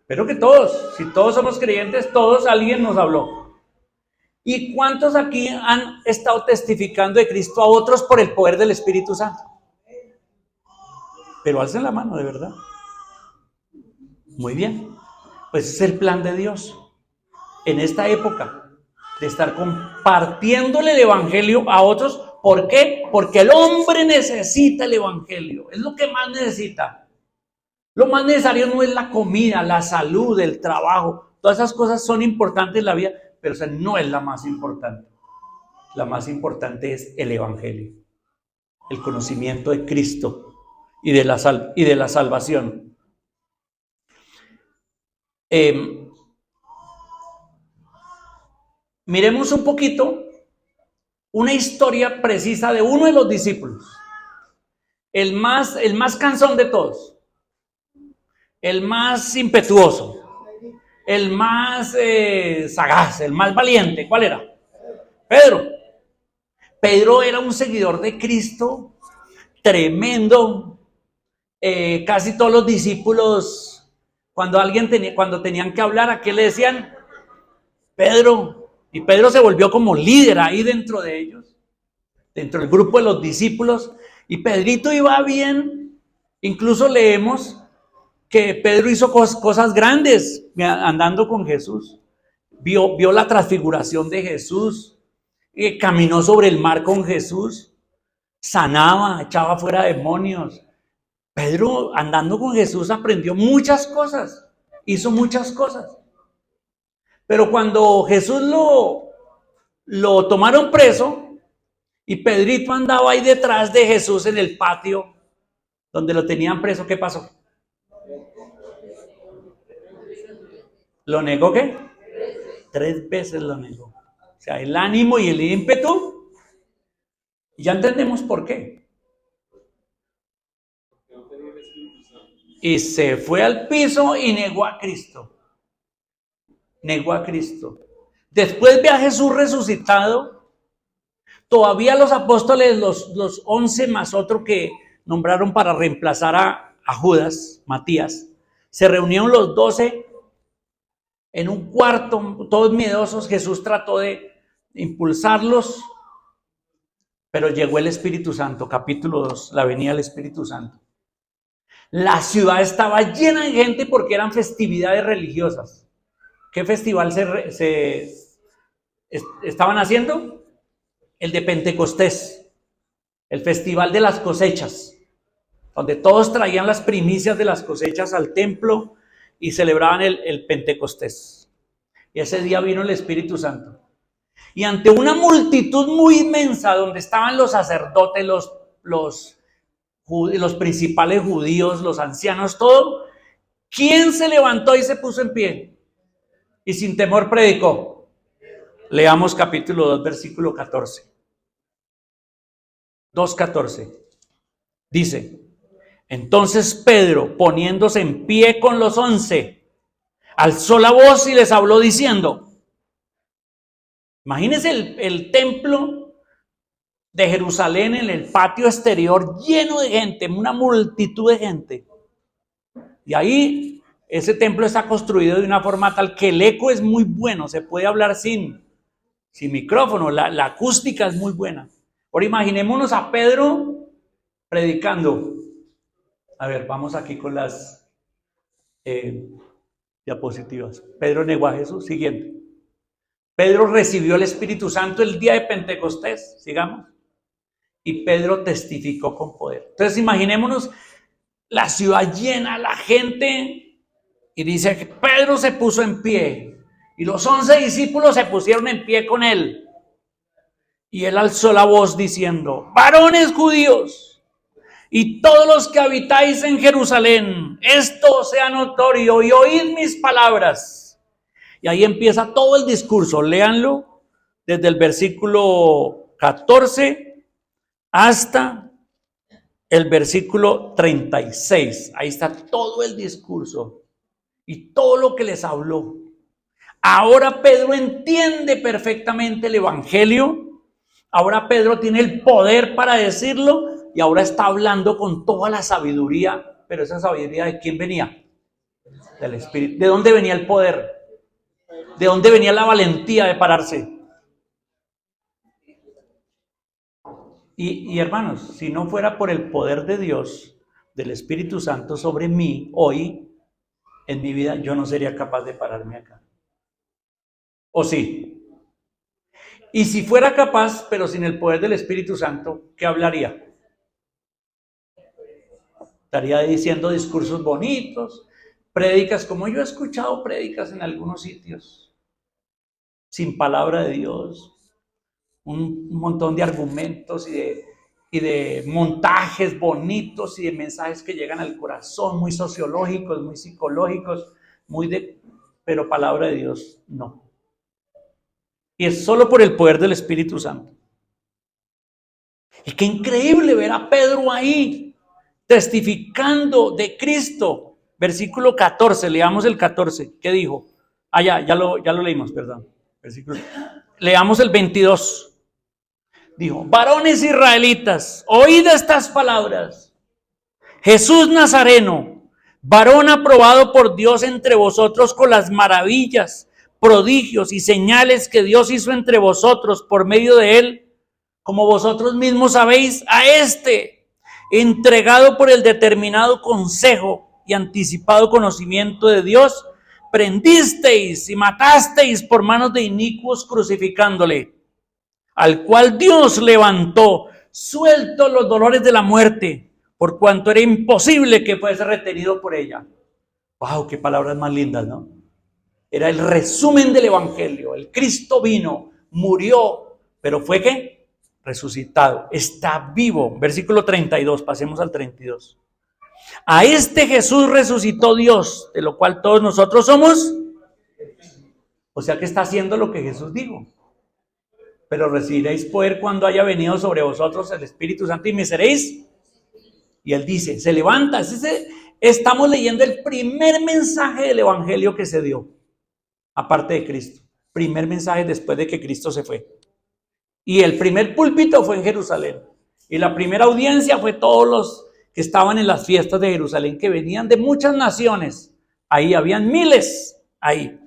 Pero que todos, si todos somos creyentes, todos alguien nos habló. ¿Y cuántos aquí han estado testificando de Cristo a otros por el poder del Espíritu Santo? Pero alcen la mano, de verdad. Muy bien. Pues es el plan de Dios en esta época, de estar compartiéndole el evangelio a otros. ¿Por qué? Porque el hombre necesita el evangelio, es lo que más necesita. Lo más necesario no es la comida, la salud, el trabajo, todas esas cosas son importantes en la vida, pero esa no es la más importante. La más importante es el evangelio, el conocimiento de Cristo y de la salvación. Miremos un poquito una historia precisa de uno de los discípulos, el más cansón de todos, el más impetuoso, el más sagaz, el más valiente. ¿Cuál era? Pedro. Pedro era un seguidor de Cristo tremendo. Casi todos los discípulos, cuando tenían que hablar, ¿a qué le decían? Pedro. Y Pedro se volvió como líder ahí dentro de ellos, dentro del grupo de los discípulos. Y Pedrito iba bien. Incluso leemos que Pedro hizo cosas grandes andando con Jesús. Vio la transfiguración de Jesús, caminó sobre el mar con Jesús, sanaba, echaba fuera demonios. Pedro, andando con Jesús, aprendió muchas cosas, hizo muchas cosas. Pero cuando Jesús lo tomaron preso y Pedrito andaba ahí detrás de Jesús en el patio donde lo tenían preso, ¿qué pasó? ¿Lo negó qué? 3 veces lo negó. O sea, el ánimo y el ímpetu, ya entendemos por qué. Y se fue al piso y negó a Cristo. Negó a Cristo. Después ve a Jesús resucitado, Todavía los apóstoles, los 11 más otro que nombraron para reemplazar a Judas, Matías, se reunieron los 12 en un cuarto, todos miedosos. Jesús trató de impulsarlos, pero llegó el Espíritu Santo, capítulo 2, la venida del Espíritu Santo. La ciudad estaba llena de gente porque eran festividades religiosas. ¿Qué festival estaban haciendo? El de Pentecostés, el festival de las cosechas, donde todos traían las primicias de las cosechas al templo y celebraban el Pentecostés. Y ese día vino el Espíritu Santo. Y ante una multitud muy inmensa, donde estaban los sacerdotes, los principales judíos, los ancianos, todo, ¿quién se levantó y se puso en pie? Y sin temor predicó. Leamos capítulo 2, versículo 14. 2:14. Dice: entonces Pedro, poniéndose en pie con los 11, alzó la voz y les habló diciendo. Imagínense el templo de Jerusalén en el patio exterior lleno de gente, una multitud de gente. Y ahí ese templo está construido de una forma tal que el eco es muy bueno, se puede hablar sin micrófono, la acústica es muy buena. Ahora imaginémonos a Pedro predicando. A ver, vamos aquí con las diapositivas. Pedro negó a Jesús. Siguiente. Pedro recibió el Espíritu Santo el día de Pentecostés. Sigamos. Y Pedro testificó con poder. Entonces imaginémonos la ciudad llena, la gente. Y dice que Pedro se puso en pie. Y los 11 discípulos se pusieron en pie con él. Y él alzó la voz diciendo: varones judíos y todos los que habitáis en Jerusalén, esto sea notorio y oíd mis palabras. Y ahí empieza todo el discurso. Léanlo desde el versículo 14 hasta el versículo 36. Ahí está todo el discurso y todo lo que les habló. Ahora Pedro entiende perfectamente el evangelio. Ahora Pedro tiene el poder para decirlo y ahora está hablando con toda la sabiduría. Pero esa sabiduría, ¿de quién venía? Del Espíritu. ¿De dónde venía el poder? ¿De dónde venía la valentía de pararse? Y hermanos, si no fuera por el poder de Dios, del Espíritu Santo sobre mí, hoy, en mi vida, yo no sería capaz de pararme acá. ¿O sí? Y si fuera capaz, pero sin el poder del Espíritu Santo, ¿qué hablaría? Estaría diciendo discursos bonitos, prédicas, como yo he escuchado prédicas en algunos sitios, sin palabra de Dios, un montón de argumentos y de montajes bonitos y de mensajes que llegan al corazón, muy sociológicos, muy psicológicos, pero palabra de Dios no. Y es solo por el poder del Espíritu Santo. Y qué increíble ver a Pedro ahí, testificando de Cristo. Versículo 14, leamos el 14. ¿Qué dijo? Ya lo leímos, perdón. Leamos el 22. Dijo: varones israelitas, oíd estas palabras. Jesús Nazareno, varón aprobado por Dios entre vosotros con las maravillas, prodigios y señales que Dios hizo entre vosotros por medio de él, como vosotros mismos sabéis, a este, entregado por el determinado consejo y anticipado conocimiento de Dios, prendisteis y matasteis por manos de inicuos crucificándole, al cual Dios levantó, suelto los dolores de la muerte, por cuanto era imposible que fuese retenido por ella. ¡Wow! ¡Qué palabras más lindas!, ¿no? Era el resumen del evangelio. El Cristo vino, murió, pero fue ¿qué? Resucitado, está vivo. Versículo 32, pasemos al 32. A este Jesús resucitó Dios, de lo cual todos nosotros somos. O sea que está haciendo lo que Jesús dijo. Pero recibiréis poder cuando haya venido sobre vosotros el Espíritu Santo y me seréis. Y él dice, se levanta. Estamos leyendo el primer mensaje del evangelio que se dio, aparte de Cristo. Primer mensaje después de que Cristo se fue. Y el primer púlpito fue en Jerusalén. Y la primera audiencia fue todos los que estaban en las fiestas de Jerusalén, que venían de muchas naciones. Ahí habían miles, ahí.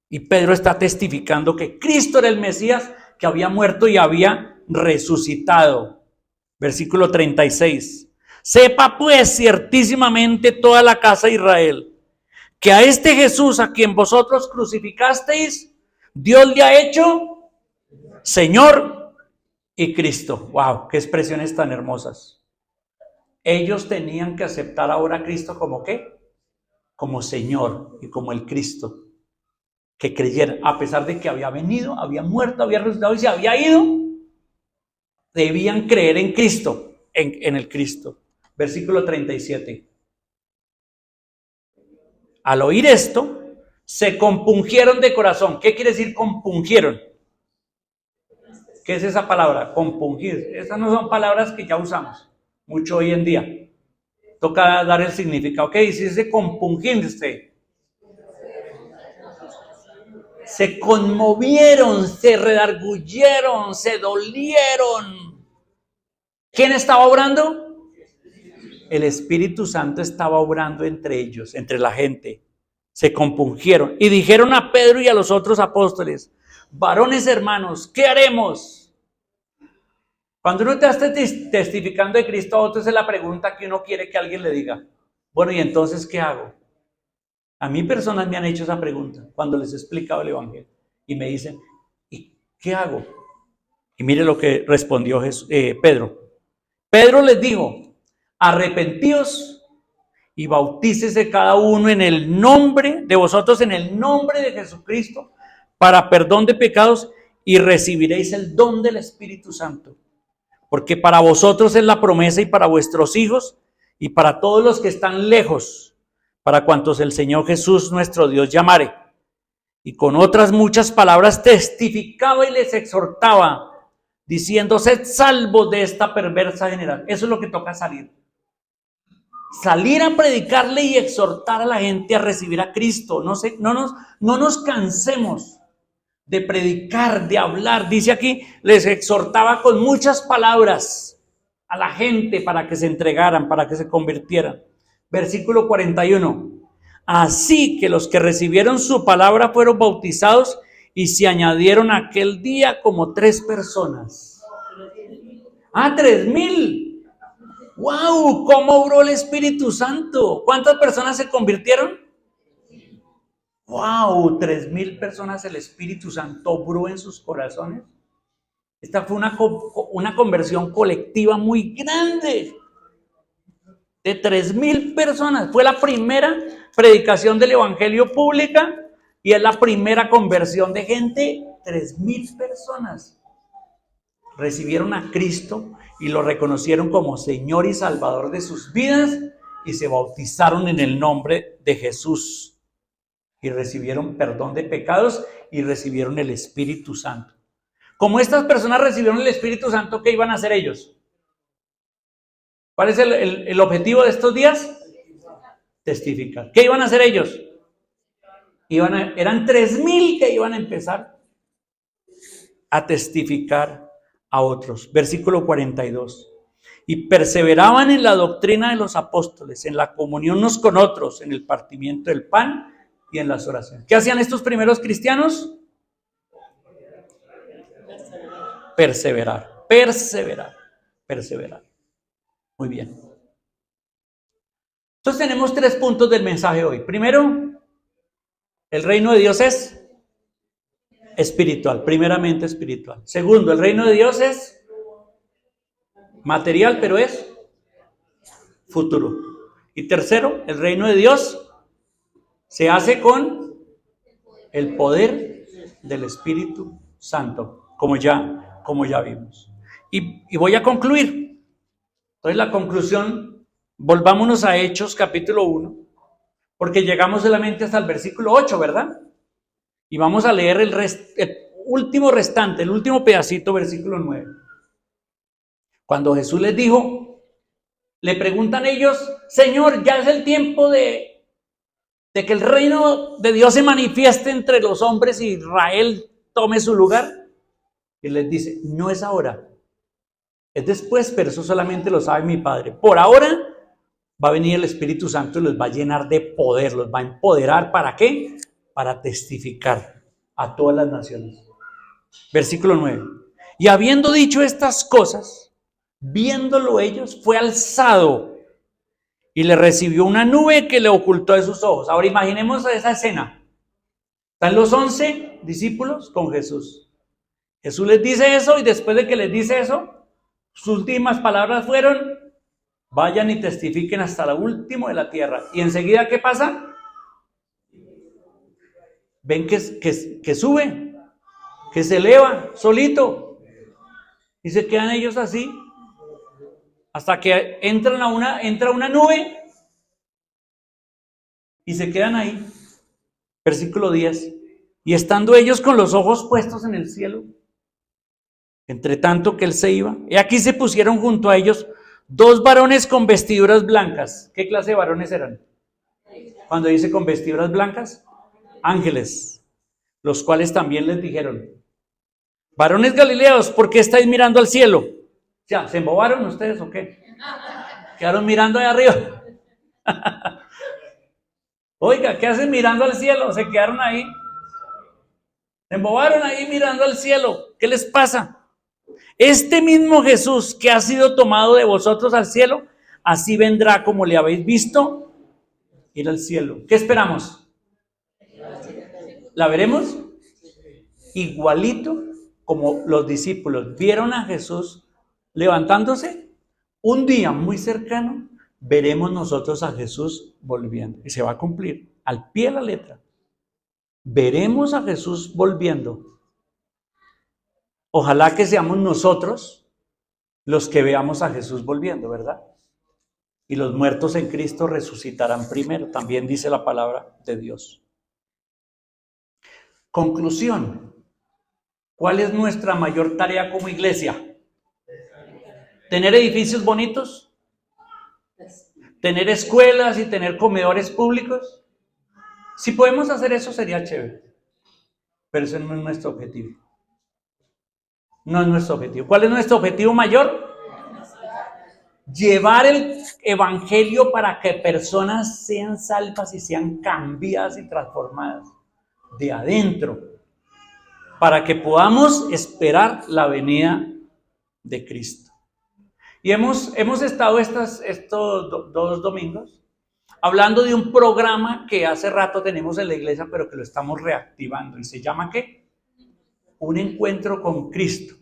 Y Pedro está testificando que Cristo era el Mesías, que había muerto y había resucitado. Versículo 36. Sepa pues ciertísimamente toda la casa de Israel, que a este Jesús a quien vosotros crucificasteis, Dios le ha hecho Señor y Cristo. ¡Wow! ¡Qué expresiones tan hermosas! Ellos tenían que aceptar ahora a Cristo como ¿qué? Como Señor y como el Cristo. Que creyeran, a pesar de que había venido, había muerto, había resucitado y se había ido, debían creer en Cristo, en el Cristo. Versículo 37. Al oír esto, se compungieron de corazón. ¿Qué quiere decir compungieron? ¿Qué es esa palabra? Compungir. Esas no son palabras que ya usamos mucho hoy en día. Toca dar el significado. ¿Qué dice ese compungirse? Se conmovieron, se redarguyeron, se dolieron. ¿Quién estaba obrando? El Espíritu Santo estaba obrando entre ellos, entre la gente. Se compungieron y dijeron a Pedro y a los otros apóstoles: varones hermanos, ¿qué haremos? Cuando uno está testificando de Cristo a otros, es la pregunta que uno quiere que alguien le diga. Bueno, ¿y entonces qué hago? A mí personas me han hecho esa pregunta cuando les he explicado el Evangelio y me dicen: ¿y qué hago? Y mire lo que respondió Pedro. Pedro les dijo: arrepentíos y bautícese cada uno en el nombre de vosotros, en el nombre de Jesucristo, para perdón de pecados, y recibiréis el don del Espíritu Santo. Porque para vosotros es la promesa, y para vuestros hijos, y para todos los que están lejos, para cuantos el Señor Jesús nuestro Dios llamare. Y con otras muchas palabras testificaba y les exhortaba, diciendo: sed salvos de esta perversa generación. Eso es lo que toca salir. Salir a predicarle y exhortar a la gente a recibir a Cristo. No nos cansemos de predicar, de hablar. Dice aquí, les exhortaba con muchas palabras a la gente para que se entregaran, para que se convirtieran. Versículo 41. Así que los que recibieron su palabra fueron bautizados, y se añadieron aquel día como 3 personas. 3,000. ¡Wow! ¿Cómo obró el Espíritu Santo? ¿Cuántas personas se convirtieron? ¡Wow! 3,000 personas el Espíritu Santo obró en sus corazones. Esta fue una conversión colectiva muy grande. De 3,000 personas. Fue la primera predicación del Evangelio pública y es la primera conversión de gente. 3,000 personas recibieron a Cristo y lo reconocieron como Señor y Salvador de sus vidas y se bautizaron en el nombre de Jesús y recibieron perdón de pecados y recibieron el Espíritu Santo. Como estas personas recibieron el Espíritu Santo, ¿qué iban a hacer ellos? ¿Cuál es el objetivo de estos días? Testificar. ¿Qué iban a hacer ellos? Eran 3,000 que iban a empezar a testificar a otros. Versículo 42. Y perseveraban en la doctrina de los apóstoles, en la comunión unos con otros, en el partimiento del pan y en las oraciones. ¿Qué hacían estos primeros cristianos? Perseverar. Muy bien. Entonces tenemos 3 puntos del mensaje hoy. Primero, el reino de Dios es espiritual, primeramente espiritual. Segundo, el reino de Dios es material, pero es futuro. Y tercero, el reino de Dios se hace con el poder del Espíritu Santo, como ya vimos. Y voy a concluir. Entonces la conclusión, volvámonos a Hechos capítulo 1, porque llegamos solamente hasta el versículo 8, ¿verdad? Y vamos a leer el último restante, el último pedacito, versículo 9. Cuando Jesús les dijo, le preguntan ellos: Señor, ya es el tiempo de que el reino de Dios se manifieste entre los hombres y Israel tome su lugar. Y les dice, no es ahora, es después, pero eso solamente lo sabe mi Padre. Por ahora va a venir el Espíritu Santo y los va a llenar de poder, los va a empoderar. ¿Para qué? Para testificar a todas las naciones. Versículo 9. Y habiendo dicho estas cosas, viéndolo ellos, fue alzado y le recibió una nube que le ocultó de sus ojos. Ahora imaginemos esa escena. Están los 11 discípulos con Jesús. Jesús les dice eso y después de que les dice eso, sus últimas palabras fueron, vayan y testifiquen hasta lo último de la tierra. Y enseguida, ¿qué pasa? Ven que sube, que se eleva solito. Y se quedan ellos así hasta que entra una nube y se quedan ahí. Versículo 10. Y estando ellos con los ojos puestos en el cielo, entre tanto que él se iba, y aquí se pusieron junto a ellos 2 varones con vestiduras blancas. ¿Qué clase de varones eran? Cuando dice con vestiduras blancas, ángeles, los cuales también les dijeron, varones galileos, ¿por qué estáis mirando al cielo? O sea, ¿se embobaron ustedes o qué? ¿Quedaron mirando ahí arriba? Oiga, ¿qué hacen mirando al cielo? ¿Se quedaron ahí? ¿Se embobaron ahí mirando al cielo? ¿Qué les pasa? Este mismo Jesús que ha sido tomado de vosotros al cielo, así vendrá como le habéis visto ir al cielo. ¿Qué esperamos? ¿La veremos? Igualito como los discípulos vieron a Jesús levantándose, un día muy cercano veremos nosotros a Jesús volviendo. Y se va a cumplir al pie de la letra. Veremos a Jesús volviendo. Ojalá que seamos nosotros los que veamos a Jesús volviendo, ¿verdad? Y los muertos en Cristo resucitarán primero, también dice la palabra de Dios. Conclusión. ¿Cuál es nuestra mayor tarea como iglesia? ¿Tener edificios bonitos? ¿Tener escuelas y tener comedores públicos? Si podemos hacer eso sería chévere, pero ese no es nuestro objetivo. No es nuestro objetivo. ¿Cuál es nuestro objetivo mayor? Llevar el evangelio para que personas sean salvas y sean cambiadas y transformadas de adentro, para que podamos esperar la venida de Cristo. Y hemos estado estos 2 domingos hablando de un programa que hace rato tenemos en la iglesia, pero que lo estamos reactivando. ¿Y se llama qué? Un encuentro con Cristo.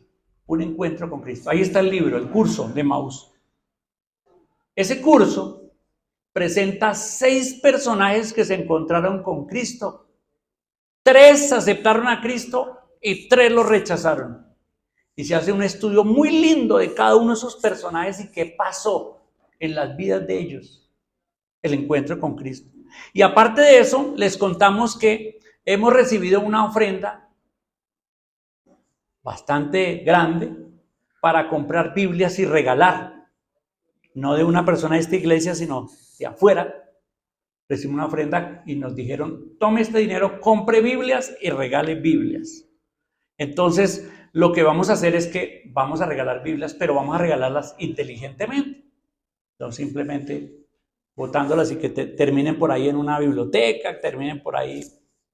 Un encuentro con Cristo. Ahí está el libro, el curso de Maús. Ese curso presenta 6 personajes que se encontraron con Cristo. 3 aceptaron a Cristo y 3 lo rechazaron. Y se hace un estudio muy lindo de cada uno de esos personajes y qué pasó en las vidas de ellos. El encuentro con Cristo. Y aparte de eso, les contamos que hemos recibido una ofrenda bastante grande para comprar Biblias y regalar. No de una persona de esta iglesia, sino de afuera. Recibimos una ofrenda y nos dijeron, tome este dinero, compre Biblias y regale Biblias. Entonces, lo que vamos a hacer es que vamos a regalar Biblias, pero vamos a regalarlas inteligentemente. No simplemente botándolas y que terminen por ahí en una biblioteca, terminen por ahí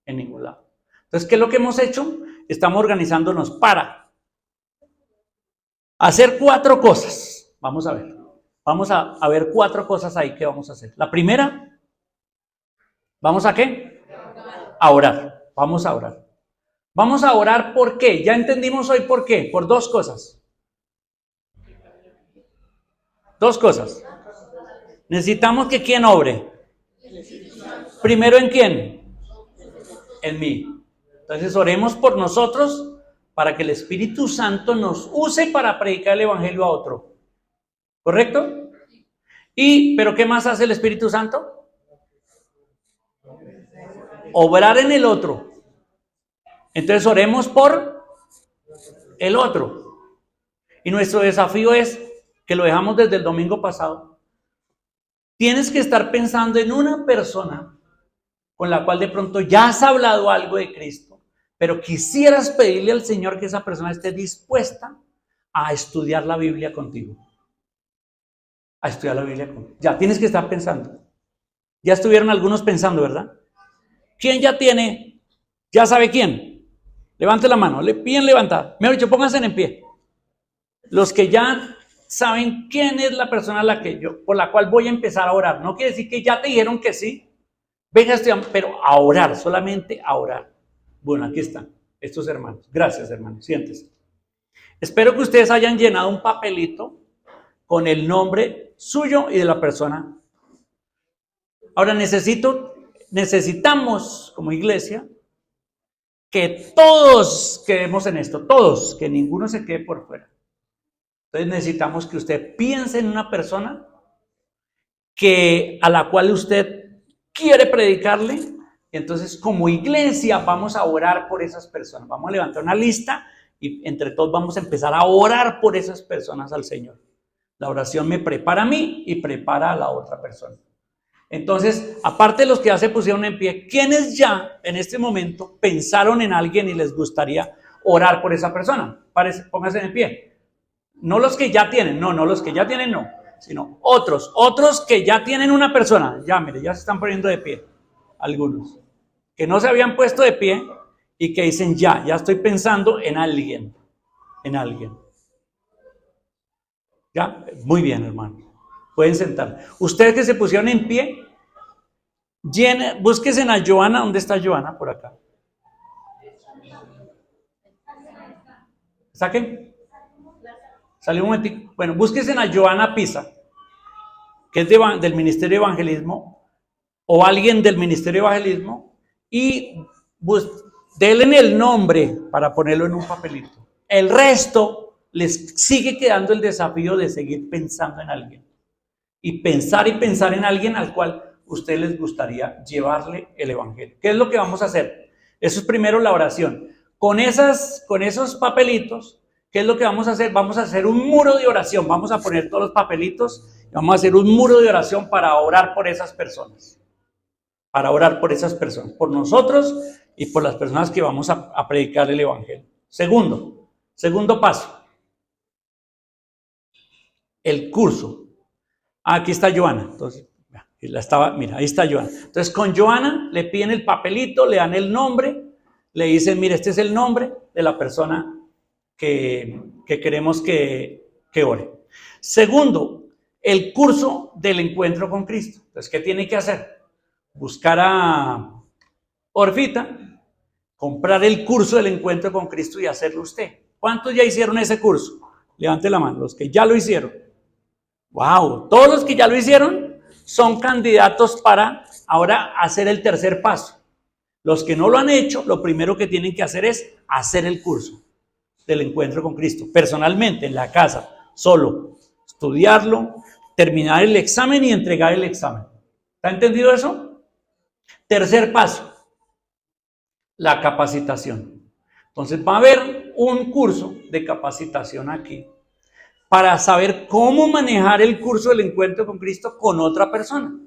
en ningún lado. Entonces, ¿qué es lo que hemos hecho? Estamos organizándonos para hacer 4 cosas. Vamos a ver. Vamos a ver 4 cosas ahí que vamos a hacer. La primera, ¿vamos a qué? A orar. Vamos a orar. Vamos a orar, ¿por qué? Ya entendimos hoy por qué. Por 2 cosas. 2 cosas. Necesitamos que ¿quién obre? Primero, ¿en quién? En mí. Entonces oremos por nosotros para que el Espíritu Santo nos use para predicar el Evangelio a otro. ¿Correcto? ¿Pero qué más hace el Espíritu Santo? Obrar en el otro. Entonces oremos por el otro. Y nuestro desafío es, que lo dejamos desde el domingo pasado, tienes que estar pensando en una persona con la cual de pronto ya has hablado algo de Cristo, pero quisieras pedirle al Señor que esa persona esté dispuesta a estudiar la Biblia contigo. A estudiar la Biblia contigo. Ya tienes que estar pensando. Ya estuvieron algunos pensando, ¿verdad? ¿Quién ya tiene? ¿Ya sabe quién? Levante la mano, bien levantada. Mejor dicho, pónganse en pie. Los que ya saben quién es la persona por la cual voy a empezar a orar. No quiere decir que ya te dijeron que sí. Venga, pero a orar, solamente a orar. Bueno, aquí están estos hermanos. Gracias, hermanos. Siéntese. Espero que ustedes hayan llenado un papelito con el nombre suyo y de la persona. Ahora necesitamos como iglesia que todos quedemos en esto, todos, que ninguno se quede por fuera. Entonces necesitamos que usted piense en una persona a la cual usted quiere predicarle. Entonces, como iglesia, vamos a orar por esas personas. Vamos a levantar una lista y entre todos vamos a empezar a orar por esas personas al Señor. La oración me prepara a mí y prepara a la otra persona. Entonces, aparte de los que ya se pusieron en pie, ¿quiénes ya en este momento pensaron en alguien y les gustaría orar por esa persona? Pónganse en pie. No los que ya tienen, no los que ya tienen, no, sino otros que ya tienen una persona. Ya, mire, ya se están poniendo de pie. Algunos que no se habían puesto de pie y que dicen ya estoy pensando en alguien. Ya, muy bien, hermano. Pueden sentar. Ustedes que se pusieron en pie, búsquense a Joana. ¿Dónde está Joana? Por acá. ¿Saquen? Salió un momentico. Bueno, búsquense a Joana Pisa, que es del Ministerio de Evangelismo, o alguien del Ministerio de Evangelismo, y denle el nombre para ponerlo en un papelito. El resto les sigue quedando el desafío de seguir pensando en alguien. Y pensar en alguien al cual usted les gustaría llevarle el evangelio. ¿Qué es lo que vamos a hacer? Eso es primero la oración. Con esos papelitos, ¿qué es lo que vamos a hacer? Vamos a hacer un muro de oración. Vamos a poner todos los papelitos y vamos a hacer un muro de oración para orar por esas personas. Para orar por esas personas. Por nosotros y por las personas que vamos a predicar el evangelio. Segundo paso. El curso. Aquí está Joana. Entonces, mira, ahí está Joana. Entonces, con Joana le piden el papelito, le dan el nombre, le dicen, mira, este es el nombre de la persona que queremos que ore. Segundo, el curso del encuentro con Cristo. Entonces, ¿qué tiene que hacer? Buscar a Orfita, comprar el curso del encuentro con Cristo y hacerlo usted. ¿Cuántos ya hicieron ese curso? Levante la mano, los que ya lo hicieron. Wow, todos los que ya lo hicieron son candidatos para ahora hacer el tercer paso. Los que no lo han hecho, lo primero que tienen que hacer es hacer el curso del encuentro con Cristo, personalmente, en la casa, solo, estudiarlo, terminar el examen y entregar el examen. ¿Está entendido eso? Tercer paso, la capacitación. Entonces va a haber un curso de capacitación aquí para saber cómo manejar el curso del encuentro con Cristo con otra persona.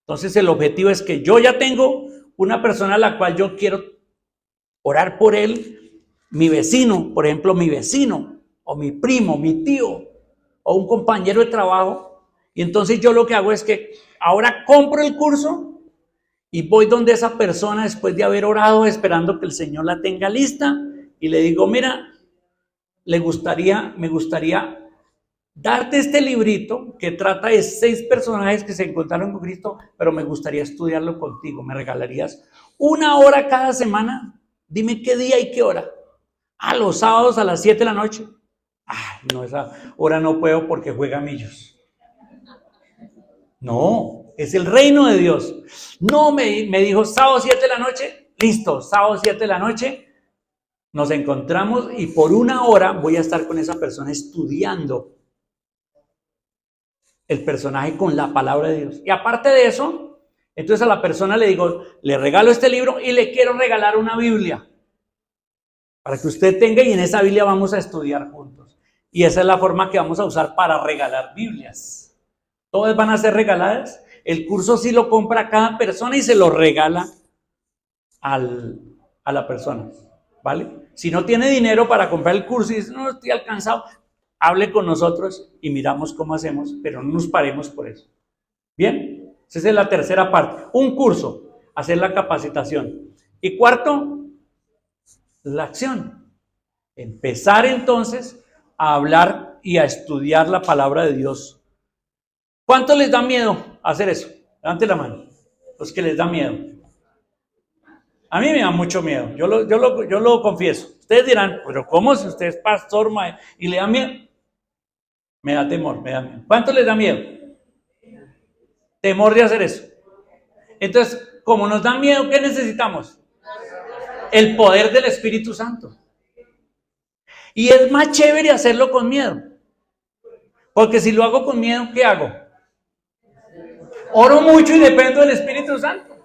Entonces el objetivo es que yo ya tengo una persona a la cual yo quiero orar por él, mi vecino, por ejemplo, mi vecino, o mi primo, mi tío, o un compañero de trabajo, y entonces yo lo que hago es que ahora compro el curso y voy donde esa persona después de haber orado, esperando que el Señor la tenga lista, y le digo, mira, me gustaría darte este librito que trata de 6 personajes que se encontraron con Cristo, pero me gustaría estudiarlo contigo. ¿Me regalarías 1 hora cada semana? Dime qué día y qué hora. Los sábados a las 7 de la noche. No, esa hora no puedo porque juega millos. No, es el reino de Dios. No, me dijo sábado 7 de la noche. Listo, sábado 7 de la noche. Nos encontramos y por 1 hora voy a estar con esa persona estudiando el personaje con la palabra de Dios. Y aparte de eso, entonces a la persona le digo, le regalo este libro y le quiero regalar una Biblia para que usted tenga, y en esa Biblia vamos a estudiar juntos. Y esa es la forma que vamos a usar para regalar Biblias. Todas van a ser regaladas. El curso sí lo compra cada persona y se lo regala a la persona, ¿vale? Si no tiene dinero para comprar el curso y dice, no, estoy alcanzado, hable con nosotros y miramos cómo hacemos, pero no nos paremos por eso. Bien, esa es la tercera parte. Un curso, hacer la capacitación. Y cuarto, la acción. Empezar entonces a hablar y a estudiar la palabra de Dios. ¿Cuánto les da miedo hacer eso? Levante la mano. Los que les da miedo. A mí me da mucho miedo. Yo lo confieso. Ustedes dirán, pero ¿cómo si usted es pastor y le da miedo? Me da temor, me da miedo. ¿Cuánto les da miedo? Temor de hacer eso. Entonces, como nos da miedo, ¿qué necesitamos? El poder del Espíritu Santo. Y es más chévere hacerlo con miedo. Porque si lo hago con miedo, ¿qué hago? Oro mucho y dependo del Espíritu Santo.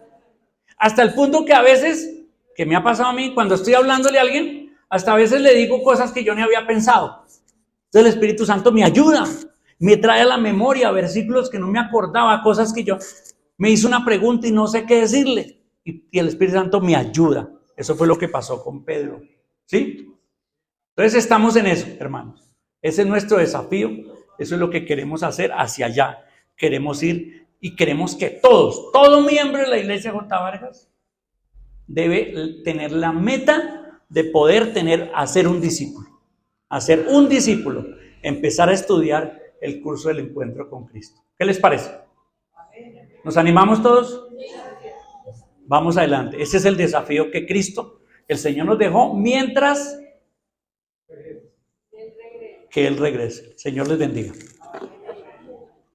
Hasta el punto que a veces, que me ha pasado a mí, cuando estoy hablándole a alguien, hasta a veces le digo cosas que yo no había pensado. Entonces el Espíritu Santo me ayuda, me trae a la memoria versículos que no me acordaba, cosas que yo me hizo una pregunta y no sé qué decirle. Y el Espíritu Santo me ayuda. Eso fue lo que pasó con Pedro. ¿Sí? Entonces estamos en eso, hermanos. Ese es nuestro desafío. Eso es lo que queremos hacer hacia allá. Queremos ir y queremos que todo miembro de la iglesia J. Vargas debe tener la meta de poder hacer un discípulo. Hacer un discípulo. Empezar a estudiar el curso del encuentro con Cristo. ¿Qué les parece? ¿Nos animamos todos? Vamos adelante. Ese es el desafío que Cristo, el Señor, nos dejó mientras que Él regrese. Señor les bendiga.